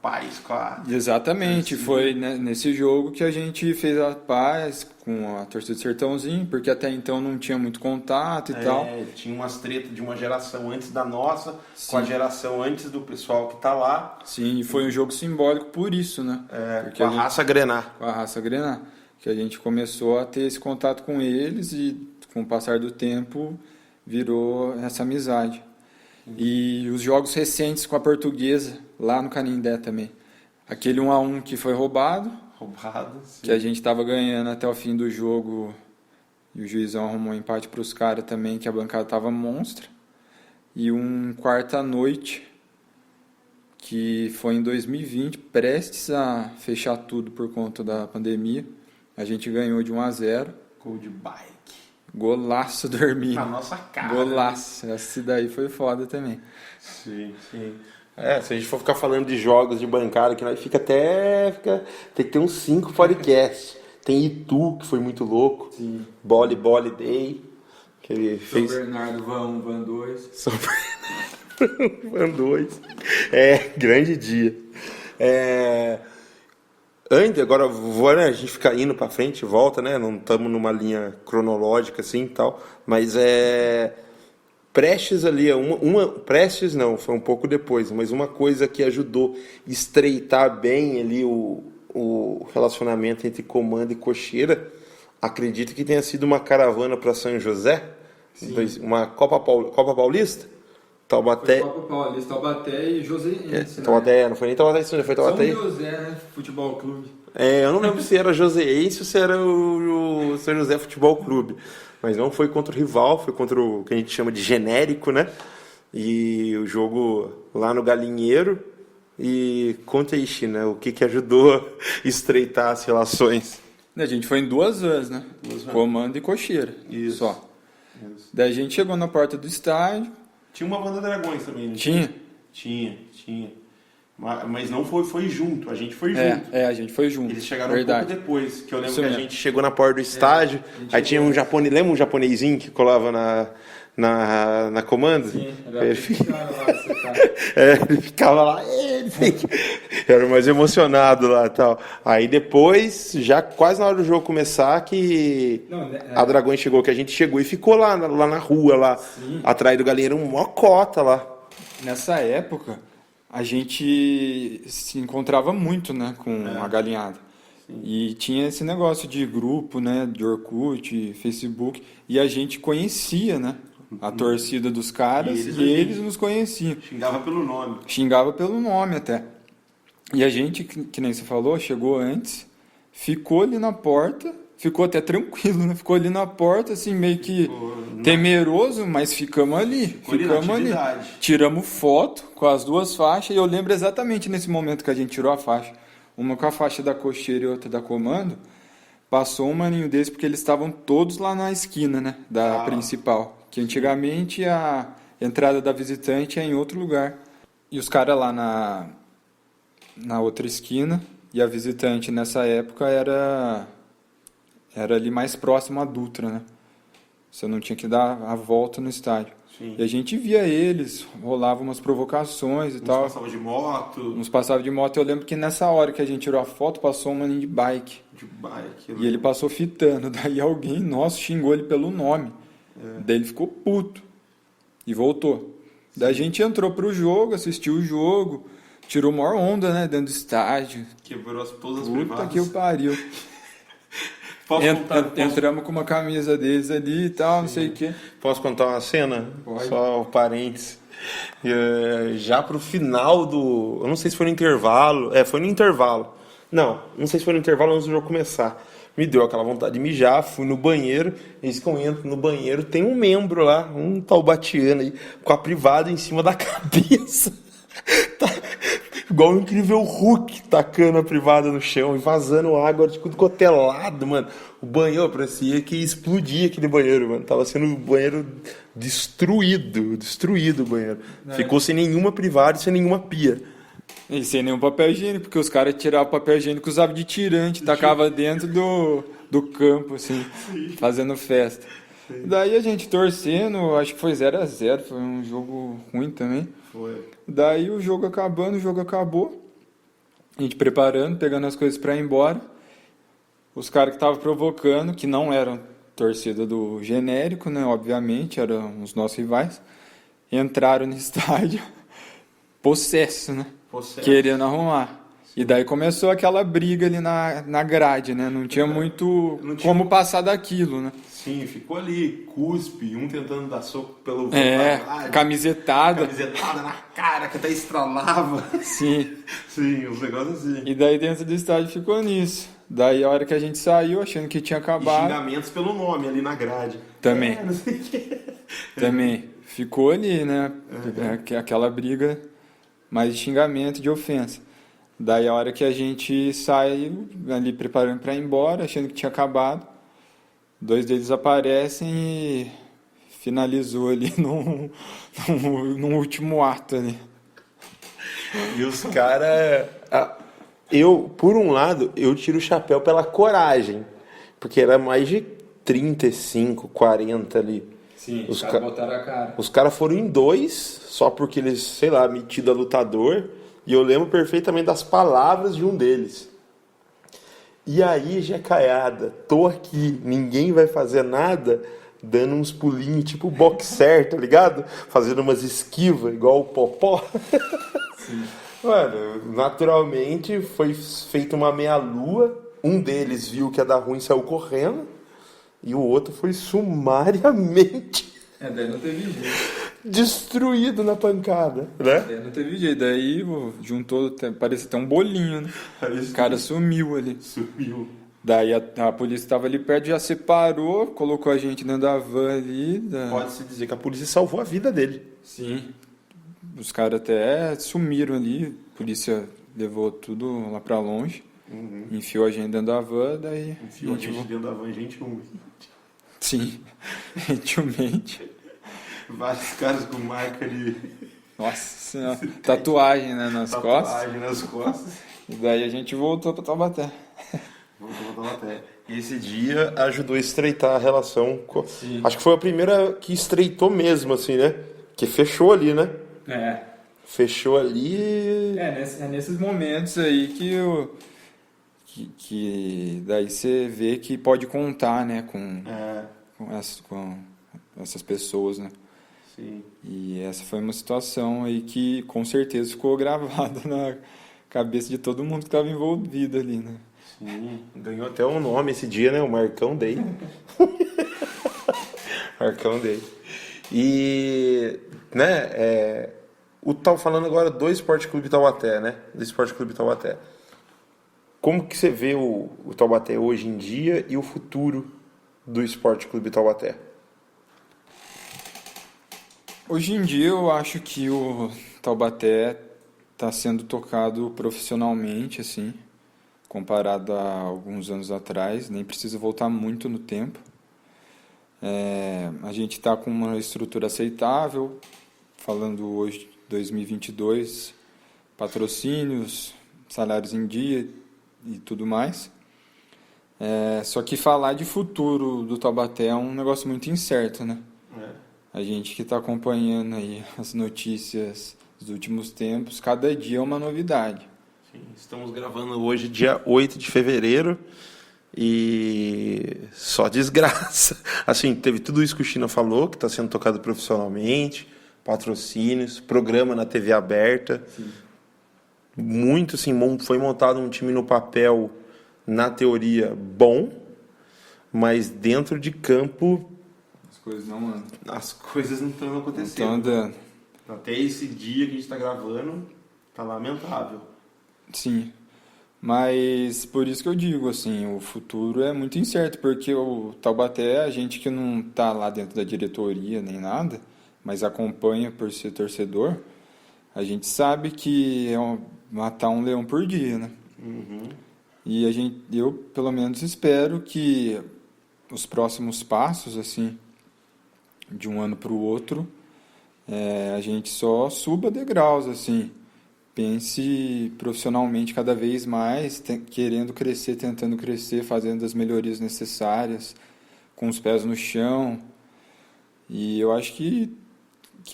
paz com a... Exatamente, foi nesse jogo que a gente fez a paz com a torcida do Sertãozinho, porque até então não tinha muito contato e tal. Tinha umas tretas de uma geração antes da nossa, Sim. Com a geração antes do pessoal que tá lá. Sim, e foi um jogo simbólico por isso, né? Porque com a raça Grená. Com a raça Grená, que a gente começou a ter esse contato com eles e com o passar do tempo virou essa amizade. E os jogos recentes com a Portuguesa, lá no Canindé também. Aquele 1-1 que foi roubado, sim. Que a gente estava ganhando até o fim do jogo e o juizão arrumou um empate para os caras também, que a bancada estava monstra. E um quarta-noite, que foi em 2020, prestes a fechar tudo por conta da pandemia. A gente ganhou de 1-0. Gol de bike. Golaço do Hermínio. Na nossa cara. Golaço. Essa daí foi foda também. Sim. Se a gente for ficar falando de jogos de bancada, que nós tem que ter uns 5 podcasts. Tem Itu, que foi muito louco. Sim. Boli Day, que ele fez... São Bernardo, Van 1, Van 2. São Bernardo, Van 2. Grande dia. Agora, a gente fica indo pra frente e volta, né? Não estamos numa linha cronológica assim e tal, mas prestes ali, prestes não, foi um pouco depois, mas uma coisa que ajudou a estreitar bem ali o relacionamento entre comando e cocheira, acredito que tenha sido uma caravana para São José, uma Copa Paulista, Taubaté. Foi Copa Paulista, Taubaté e Joseense. Taubaté, não foi nem Taubaté, foi Taubaté. São José, né? Futebol Clube. Eu não lembro se era Joseense ou se era o São José Futebol Clube. Mas não foi contra o rival, foi contra o que a gente chama de genérico, né? E o jogo lá no Galinheiro. E conta aí, China, o que ajudou a estreitar as relações? A gente foi em 2 vans, né? Comando e cocheira. Isso. Só. Isso. Daí a gente chegou na porta do estádio. Tinha uma banda Dragões também, né? Tinha. Mas não foi junto, a gente foi junto. A gente foi junto. Eles chegaram Verdade. um pouco depois, que eu lembro Isso que mesmo. a gente chegou na porta do estádio, aí tinha um japonês, lembra um japonesinho que colava na comando? Sim, ele, cara. ele ficava lá, era o mais emocionado lá e tal. Aí depois, já quase na hora do jogo começar, que a Dragões chegou, que a gente chegou e ficou lá na rua, lá, atrás do galinheiro, uma cota lá. Nessa época, a gente se encontrava muito, né, com a galinhada. Sim. E tinha esse negócio de grupo, né, de Orkut, Facebook, e a gente conhecia, né, a torcida dos caras, e eles nos conheciam. Xingava pelo nome até. E a gente, que nem você falou, chegou antes, ficou ali na porta, ficou até tranquilo, né? Ficou ali na porta, assim, meio que temeroso, mas ficamos ali. Ficamos ali. Tiramos foto com as 2 faixas, e eu lembro exatamente nesse momento que a gente tirou a faixa. Uma com a faixa da cocheira e outra da comando. Passou um maninho desse, porque eles estavam todos lá na esquina, né? Da principal. Que antigamente a entrada da visitante é em outro lugar. E os caras lá na outra esquina, e a visitante nessa época era ali mais próximo à Dutra, né? Você não tinha que dar a volta no estádio. Sim. E a gente via eles, rolavam umas provocações e tal. Uns passavam de moto. Eu lembro que nessa hora que a gente tirou a foto, passou um maninho de bike. E ele passou fitando. Daí alguém, nosso, xingou ele pelo nome. Daí ele ficou puto. E voltou. Daí a gente entrou pro jogo, assistiu o jogo, tirou maior onda, né, dentro do estádio. Quebrou todas as privadas. Puta que o pariu. Entramos com uma camisa deles ali e tal, não sei o quê. Posso contar uma cena? Pode. Só um parênteses. Já pro final do... Eu não sei se foi no intervalo. Foi no intervalo. Não sei se foi no intervalo antes do jogo começar. Me deu aquela vontade de mijar, fui no banheiro. Eis que eu entro no banheiro, tem um membro lá, um taubatiano aí, com a privada em cima da cabeça. Tá igual o Incrível Hulk, tacando a privada no chão e vazando água de tudo cotelado, mano. O banheiro parecia que ia explodir aquele banheiro, mano. Tava sendo o banheiro destruído o banheiro. Ficou sem nenhuma privada e sem nenhuma pia. E sem nenhum papel higiênico, porque os caras tiravam o papel higiênico, usavam de tirante, tacava dentro do campo, assim, fazendo festa. Sim. Daí a gente torcendo, acho que foi 0-0, foi um jogo ruim também. Foi. Daí o jogo acabou, a gente preparando, pegando as coisas para ir embora. Os caras que estavam provocando, que não eram torcida do genérico, né, obviamente, eram os nossos rivais, entraram no estádio, possesso, né, querendo arrumar. E daí começou aquela briga ali na grade, né, não tinha muito como passar daquilo, né. Sim, ficou ali, cuspe, um tentando dar soco pelo... Camisetada na cara, que até estralava. Sim. Sim, os negócios assim. E daí dentro do estádio ficou nisso. Daí a hora que a gente saiu, achando que tinha acabado... E xingamentos pelo nome ali na grade. Também. Não sei o que. Também. Ficou ali, né? Aquela briga, mais de xingamento, de ofensa. Daí a hora que a gente saiu, ali preparando para ir embora, achando que tinha acabado, 2 deles aparecem e finalizou ali no último ato ali. E os caras... por um lado, eu tiro o chapéu pela coragem, porque era mais de 35, 40 ali. Sim, os caras botaram a cara. Os caras foram em 2, só porque eles, sei lá, metido a lutador, e eu lembro perfeitamente das palavras de um deles. E aí, jacaiada, tô aqui, ninguém vai fazer nada, dando uns pulinhos tipo boxer, tá ligado? Fazendo umas esquivas, igual o Popó. Sim. Mano, naturalmente foi feita uma meia-lua. Um deles viu que ia dar ruim e saiu correndo. E o outro foi sumariamente Daí não teve jeito. destruído na pancada, né? Não teve jeito. Daí juntou, parecia até um bolinho, né? O cara sumiu ali. Sumiu. Daí a polícia estava ali perto, já separou, colocou a gente dentro da van ali. Pode-se dizer que a polícia salvou a vida dele. Sim. Os caras até sumiram ali, a polícia levou tudo lá pra longe, enfiou a gente dentro da van, daí... Enfiou a gente dentro da van, gentilmente. Sim, gentilmente. Vários caras com marca de... Nossa senhora, tatuagem, né, nas costas. Tatuagem nas costas. E daí a gente voltou pra Taubaté. E esse dia ajudou a estreitar a relação. Sim. Acho que foi a primeira que estreitou mesmo, assim, né? Que fechou ali, né? Fechou ali. É nesses momentos aí que daí você vê que pode contar, né, com essas pessoas, né? Sim. E essa foi uma situação aí que com certeza ficou gravada na cabeça de todo mundo que estava envolvido ali, né? Sim. Ganhou até um nome esse dia, né? O Marcão Day. Marcão Day. E, né, falando agora do Esporte Clube Taubaté, né? Do Esporte Clube Taubaté. Como que você vê o Taubaté hoje em dia e o futuro do Esporte Clube Taubaté? Hoje em dia eu acho que o Taubaté está sendo tocado profissionalmente, assim, comparado a alguns anos atrás, nem precisa voltar muito no tempo. A gente está com uma estrutura aceitável, falando hoje de 2022, patrocínios, salários em dia e tudo mais. Só que falar de futuro do Taubaté é um negócio muito incerto, né? A gente que está acompanhando aí as notícias dos últimos tempos, cada dia é uma novidade. Sim, estamos gravando hoje, dia 8 de fevereiro, e só desgraça. Assim, teve tudo isso que o China falou, que está sendo tocado profissionalmente, patrocínios, programa na TV aberta. Sim. Muito, assim, foi montado um time no papel, na teoria, bom, mas dentro de campo As coisas não andam. as coisas não estão acontecendo. Estão andando. Até esse dia que a gente está gravando, tá lamentável. Sim, mas por isso que eu digo, assim, o futuro é muito incerto, porque o Taubaté, a gente que não está lá dentro da diretoria nem nada, mas acompanha por ser torcedor, a gente sabe que matar um leão por dia, né? E eu pelo menos espero que os próximos passos, assim, de um ano para o outro, a gente só suba degraus, assim, pense profissionalmente cada vez mais, querendo crescer, tentando crescer, fazendo as melhorias necessárias, com os pés no chão. E eu acho que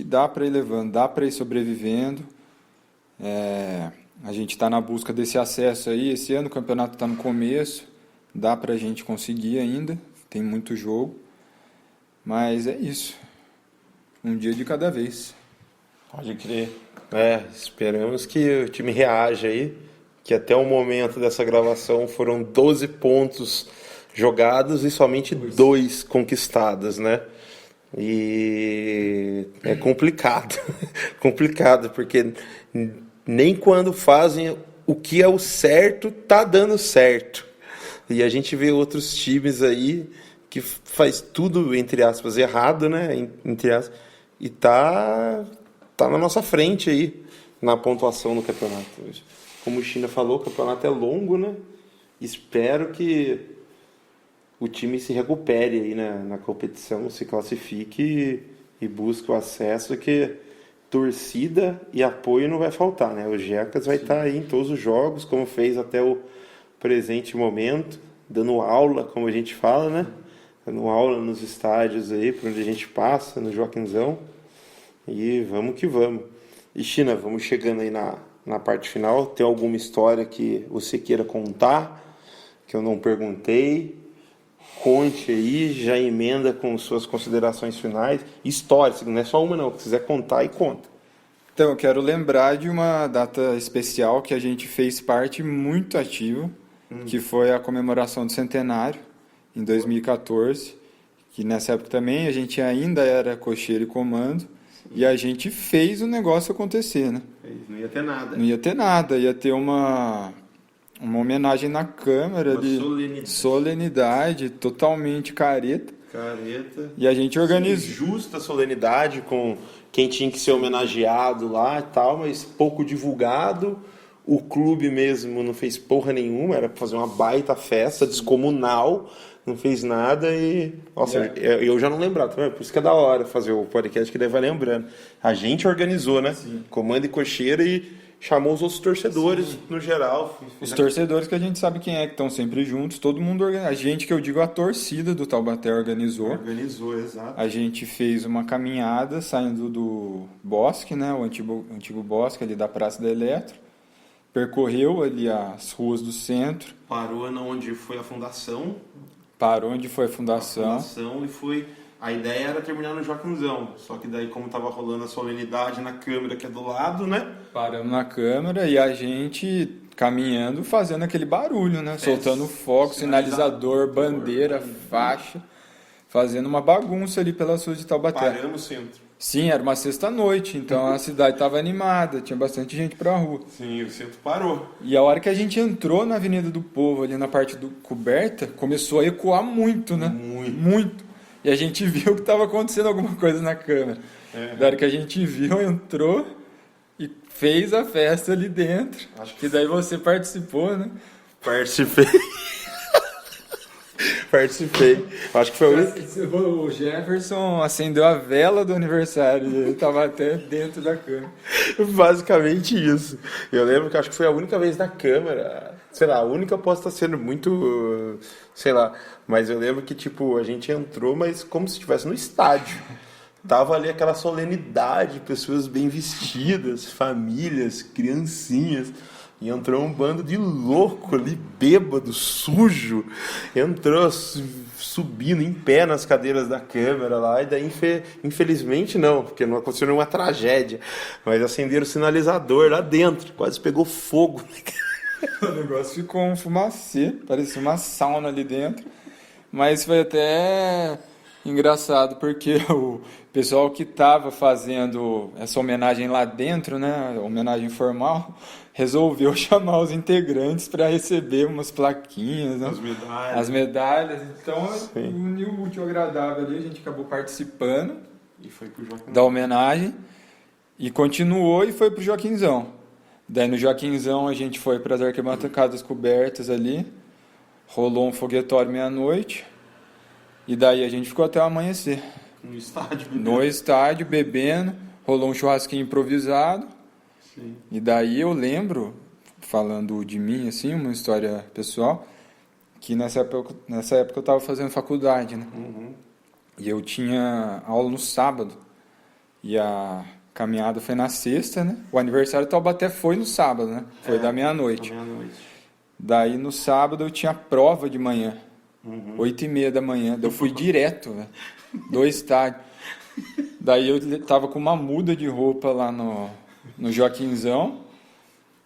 dá para ir levando, dá para ir sobrevivendo. A gente está na busca desse acesso aí. Esse ano o campeonato está no começo, dá para a gente conseguir ainda, tem muito jogo. Mas é isso, um dia de cada vez. Pode crer. Esperamos que o time reaja aí, que até o momento dessa gravação foram 12 pontos jogados e somente 2 conquistados, né? E é complicado, complicado, porque nem quando fazem o que é o certo, tá dando certo. E a gente vê outros times aí que faz tudo, entre aspas, errado, né? Entre aspas, e tá na nossa frente aí, na pontuação no campeonato. Como o China falou, o campeonato é longo, né? Espero que o time se recupere aí na competição, se classifique e busque o acesso, que torcida e apoio não vai faltar, né? O Jecas vai estar aí em todos os jogos, como fez até o presente momento, dando aula, como a gente fala, né? Dando aula nos estádios aí, por onde a gente passa, no Joaquinzão. E vamos que vamos. E China, vamos chegando aí na parte final. Tem alguma história que você queira contar, que eu não perguntei? conte aí, já emenda com suas considerações finais. Histórias, não é só uma não, se quiser contar e conta. Então, eu quero lembrar de uma data especial que a gente fez parte muito ativa, que foi a comemoração do centenário, em 2014, que nessa época também a gente ainda era cocheiro e comando, e a gente fez o negócio acontecer, né? Não ia ter nada. Não ia ter nada, ia ter uma homenagem na Câmara, Uma solenidade totalmente careta, e a gente organizou. Justa solenidade com quem tinha que ser homenageado lá e tal, mas pouco divulgado. O clube mesmo não fez porra nenhuma, era pra fazer uma baita festa descomunal, não fez nada e... Nossa, eu já não lembrava, tá vendo? Por isso que é da hora fazer o podcast, que daí vai lembrando. A gente organizou, né? Sim. Comando e cocheira e chamou os outros torcedores no geral. Os torcedores que a gente sabe quem é, que estão sempre juntos, todo mundo organiza. A gente, que eu digo, a torcida do Taubaté organizou. Organizou, exato. A gente fez uma caminhada saindo do bosque, né? O antigo bosque ali da Praça da Eletro. Percorreu ali as ruas do centro. Parou onde foi a fundação. Parou onde foi a fundação. E foi... A ideia era terminar no Joaquinzão, só que daí como tava rolando a solenidade na Câmara que é do lado, né? Paramos na Câmara e a gente caminhando, fazendo aquele barulho, né? Soltando fogo, sinalizador, bandeira, faixa, fazendo uma bagunça ali pelas ruas de Taubaté. Paramos no centro. Sim, era uma sexta-noite, então a cidade estava animada, tinha bastante gente pra rua. Sim, o centro parou. E a hora que a gente entrou na Avenida do Povo, ali na parte do coberta, começou a ecoar muito, né? Muito. E a gente viu que estava acontecendo alguma coisa na Câmara. Da hora que a gente viu, entrou e fez a festa ali dentro. Acho que daí você participou, né? Participei. Acho que foi o Jefferson acendeu a vela do aniversário. Ele estava até dentro da Câmara. Basicamente isso. Eu lembro que acho que foi a única vez na Câmara. Sei lá, a única posso estar sendo muito... Sei lá. Mas eu lembro que, tipo, a gente entrou, mas como se estivesse no estádio. Tava ali aquela solenidade, pessoas bem vestidas, famílias, criancinhas. E entrou um bando de louco ali, bêbado, sujo. Entrou subindo em pé nas cadeiras da Câmara lá. E daí, infelizmente, não, porque não aconteceu nenhuma tragédia. Mas acenderam o sinalizador lá dentro. Quase pegou fogo. O negócio ficou um fumacê, parecia uma sauna ali dentro. Mas foi até engraçado, porque o pessoal que estava fazendo essa homenagem lá dentro, né, homenagem formal, resolveu chamar os integrantes para receber umas plaquinhas, né? As medalhas. Então, uniu o útil ao agradável ali, a gente acabou participando e foi pro da homenagem e continuou e foi pro Joaquinzão. Daí no Joaquinzão a gente foi para as arquibancadas cobertas ali, rolou um foguetório meia-noite e daí a gente ficou até o amanhecer. No estádio, bebendo, rolou um churrasquinho improvisado. Sim. E daí eu lembro, falando de mim, assim, uma história pessoal, que nessa época eu estava fazendo faculdade, né? Uhum. E eu tinha aula no sábado. E a caminhada foi na sexta, né? O aniversário do Taubaté foi no sábado, né? Foi da meia-noite. Daí no sábado eu tinha prova de manhã. 8h30 da manhã. Daí eu fui direto, né? Do estádio. Daí eu tava com uma muda de roupa lá no Joaquinzão.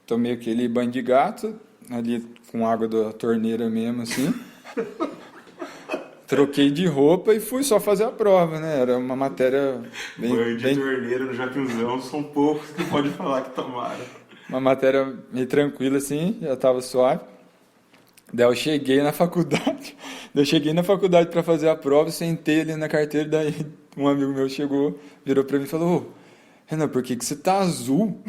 Tomei aquele banho de gato, ali com água da torneira mesmo, assim. Troquei de roupa e fui só fazer a prova, né? Era uma matéria bem... Banho de torneira no Joaquinzão, são poucos que pode falar que tomaram. Uma matéria meio tranquila, assim, já tava suave. Daí eu cheguei na faculdade. Para fazer a prova, sentei ali na carteira, daí um amigo meu chegou, virou pra mim e falou: "Ô, Renan, por que você tá azul?"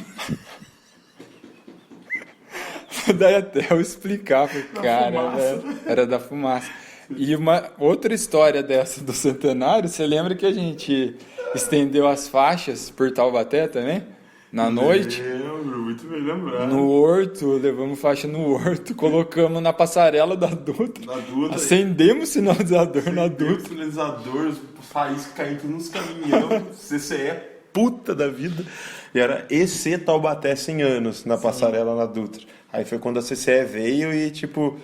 Daí até eu explicar, falei, cara, era da fumaça. E uma outra história dessa do centenário, você lembra que a gente estendeu as faixas por Taubaté também? Na noite? Lembro, muito bem lembrado. No Horto, levamos faixa no Horto, colocamos na passarela da Dutra. Acendemos sinalizador na Dutra. Sinalizador, faísca caindo tudo nos caminhões, CCE, puta da vida. E era EC Taubaté 100 anos na passarela na Dutra. Aí foi quando a CCE veio e, tipo,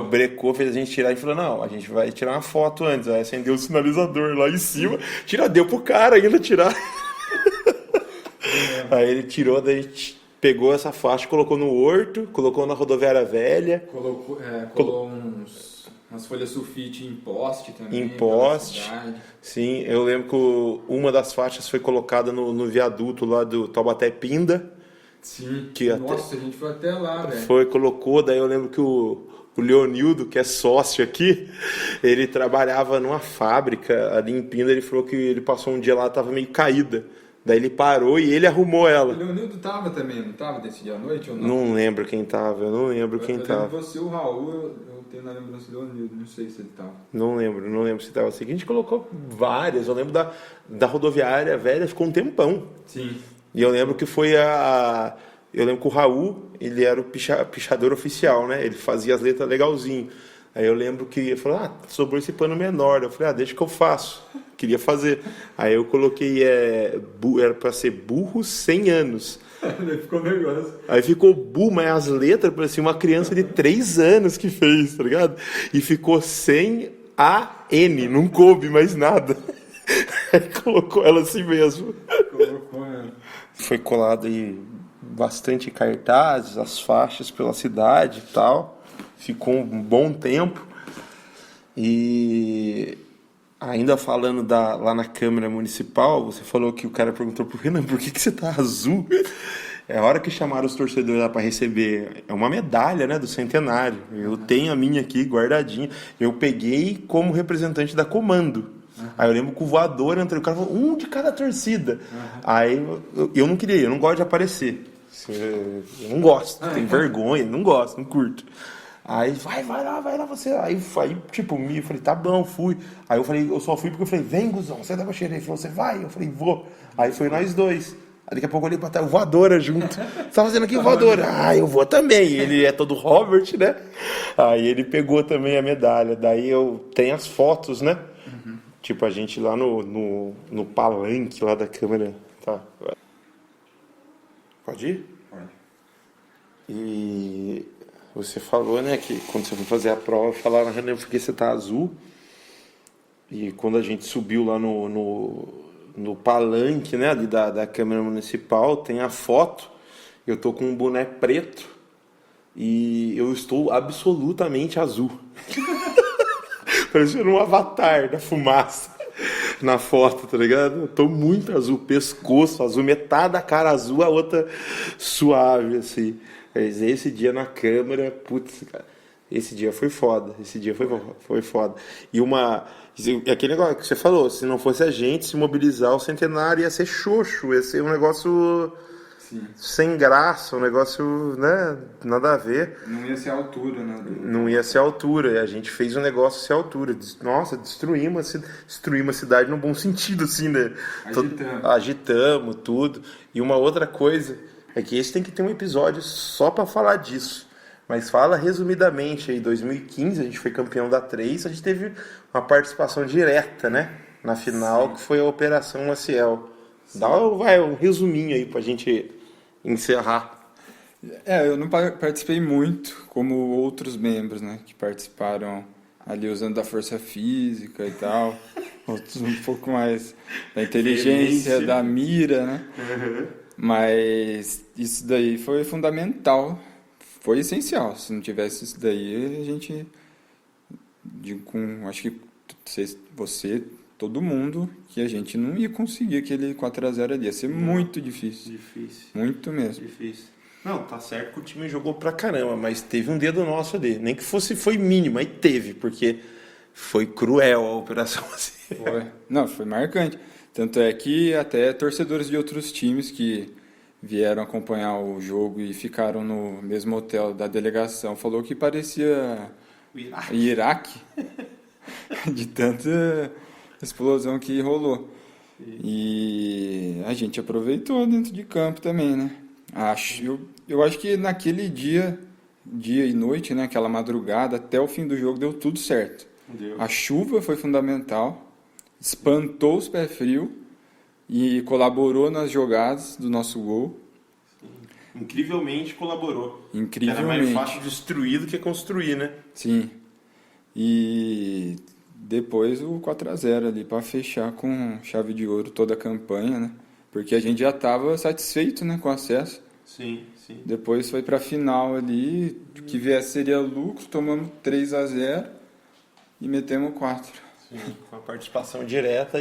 Brecou, fez a gente tirar e falou, não, a gente vai tirar uma foto antes. Aí acendeu o sinalizador lá em cima, deu pro cara ainda tirar. Aí ele tirou, daí a gente pegou essa faixa, colocou no horto, colocou na rodoviária velha. Colocou umas folhas sulfite em poste também. Em poste. Sim, eu lembro que uma das faixas foi colocada no viaduto lá do Taubaté Pinda. Sim. Nossa, a gente foi até lá, velho. Colocou, daí eu lembro que o Leonildo, que é sócio aqui, ele trabalhava numa fábrica ali em Pinda, ele falou que ele passou um dia lá, tava meio caída. Daí ele parou e ele arrumou ela. O Leonildo tava também, não tava desse dia à noite ou não? Não lembro quem tava, eu não lembro quem tava. Você, o Raul, eu tenho na lembrança do Leonildo, não sei se ele tava. Não lembro se tava assim. A gente colocou várias, eu lembro da rodoviária velha, ficou um tempão. Sim. E eu lembro que foi eu lembro que o Raul, ele era o pichador oficial, né? Ele fazia as letras legalzinho. Aí eu lembro que ele falou, sobrou esse pano menor. Eu falei, deixa que eu faço. Queria fazer. Aí eu coloquei, era pra ser burro 100 anos. Aí ficou negócio. Aí ficou burro, mas as letras parecia uma criança de 3 anos que fez, tá ligado? E ficou 100 AN, não coube mais nada. Aí colocou ela assim mesmo. Colocou ela. Foi colado aí bastante cartazes, as faixas pela cidade e tal. Ficou um bom tempo. E ainda falando lá na Câmara Municipal, você falou que o cara perguntou pro Renan, por que você tá azul? É a hora que chamaram os torcedores lá para receber. É uma medalha, né, do centenário. Eu tenho a minha aqui guardadinha. Eu peguei como representante da Comando. Aí eu lembro que o voador entrou, o cara falou, um de cada torcida. Aí eu não queria, eu não gosto de aparecer. Eu não gosto, tenho vergonha, não gosto, não curto. Aí, vai lá você. Aí tipo, eu falei, tá bom, fui. Aí eu falei, eu só fui porque eu falei, vem, Guzão, você dá pra cheirar. Ele falou, você vai? Eu falei, vou. Aí foi nós dois. Aí daqui a pouco eu olhei pra trás, voadora junto. Você tá fazendo aqui voadora? Eu vou também. Ele é todo Robert, né? Aí ele pegou também a medalha. Daí eu tenho as fotos, né? Tipo, a gente lá no palanque lá da Câmara. Tá. Pode ir? Pode. E você falou, né, que quando você foi fazer a prova, falaram, Renan, por que você tá azul? E quando a gente subiu lá no palanque, né, ali da Câmara Municipal, tem a foto, eu tô com um boné preto e eu estou absolutamente azul. Parecendo um avatar da fumaça na foto, tá ligado? Eu tô muito azul, pescoço azul, metade da cara azul, a outra suave, assim. Mas esse dia na Câmara, putz, cara, esse dia foi foda. Esse dia foi foda. E aquele negócio que você falou, se não fosse a gente se mobilizar, o centenário ia ser xoxo, ia ser um negócio sem graça, um negócio, né, nada a ver. Não ia ser a altura, né? Não ia ser a altura, e a gente fez um negócio ser a altura. Nossa, destruímos a cidade no bom sentido, assim, né? Agitamos tudo. E uma outra coisa é que esse tem que ter um episódio só para falar disso. Mas fala resumidamente aí, 2015 a gente foi campeão da 3, a gente teve uma participação direta, né? Na final, que foi a Operação Maciel. Dá um resuminho aí pra gente encerrar. Eu não participei muito, como outros membros, né? Que participaram ali usando da força física e tal. Outros um pouco mais da inteligência, da mira, né? Mas isso daí foi fundamental, foi essencial. Se não tivesse isso daí, a gente, acho que você, todo mundo, que a gente não ia conseguir aquele 4-0 ali. Ia ser muito difícil. Difícil. Muito mesmo. Difícil. Não, tá certo que o time jogou pra caramba, mas teve um dedo nosso ali. Nem que foi mínimo, aí teve, porque foi cruel a operação assim. Foi marcante. Tanto é que até torcedores de outros times que vieram acompanhar o jogo e ficaram no mesmo hotel da delegação falou que parecia o Iraque de tanta explosão que rolou. E a gente aproveitou dentro de campo também, né? Eu acho que naquele dia e noite, né, aquela madrugada, até o fim do jogo deu tudo certo. A chuva foi fundamental, espantou os pés frios e colaborou nas jogadas do nosso gol. incrivelmente colaborou. Incrivelmente. Era mais fácil destruir do que construir, né? Sim. E depois o 4-0 ali para fechar com chave de ouro toda a campanha, né? Porque a gente já estava satisfeito, né, com o acesso. Sim, sim. Depois foi para a final ali, o que viesse seria lucro, tomamos 3-0 e metemos 4. Sim, com a participação direta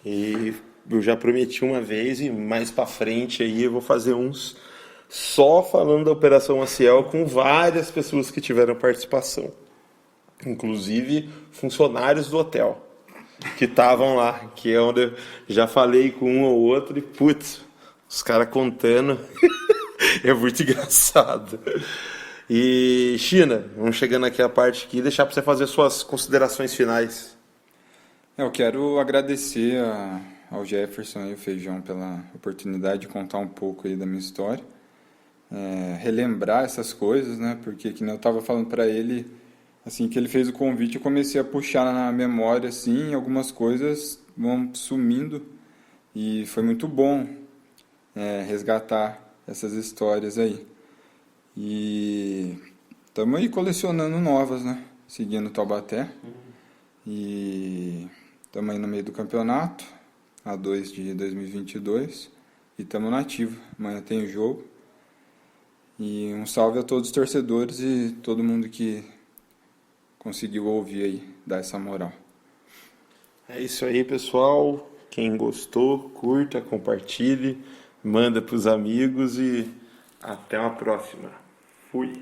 e eu já prometi uma vez e mais para frente aí eu vou fazer uns só falando da Operação Maciel com várias pessoas que tiveram participação. Inclusive funcionários do hotel que estavam lá, que é onde eu já falei com um ou outro e putz, os caras contando é muito engraçado. E China, vamos chegando aqui a parte aqui, deixar para você fazer suas considerações finais. Eu quero agradecer ao Jefferson e ao Feijão pela oportunidade de contar um pouco aí da minha história, relembrar essas coisas, né? Porque que nem eu estava falando para ele, assim que ele fez o convite, eu comecei a puxar na memória, assim, algumas coisas vão sumindo e foi muito bom resgatar essas histórias aí. E estamos aí colecionando novas, né? Seguindo Taubaté. E estamos aí no meio do campeonato, A2 de 2022. E estamos na ativa. Amanhã tem o jogo. E um salve a todos os torcedores e todo mundo que conseguiu ouvir aí, dar essa moral. É isso aí, pessoal. Quem gostou, curta, compartilhe, manda para os amigos e até uma próxima. Fui.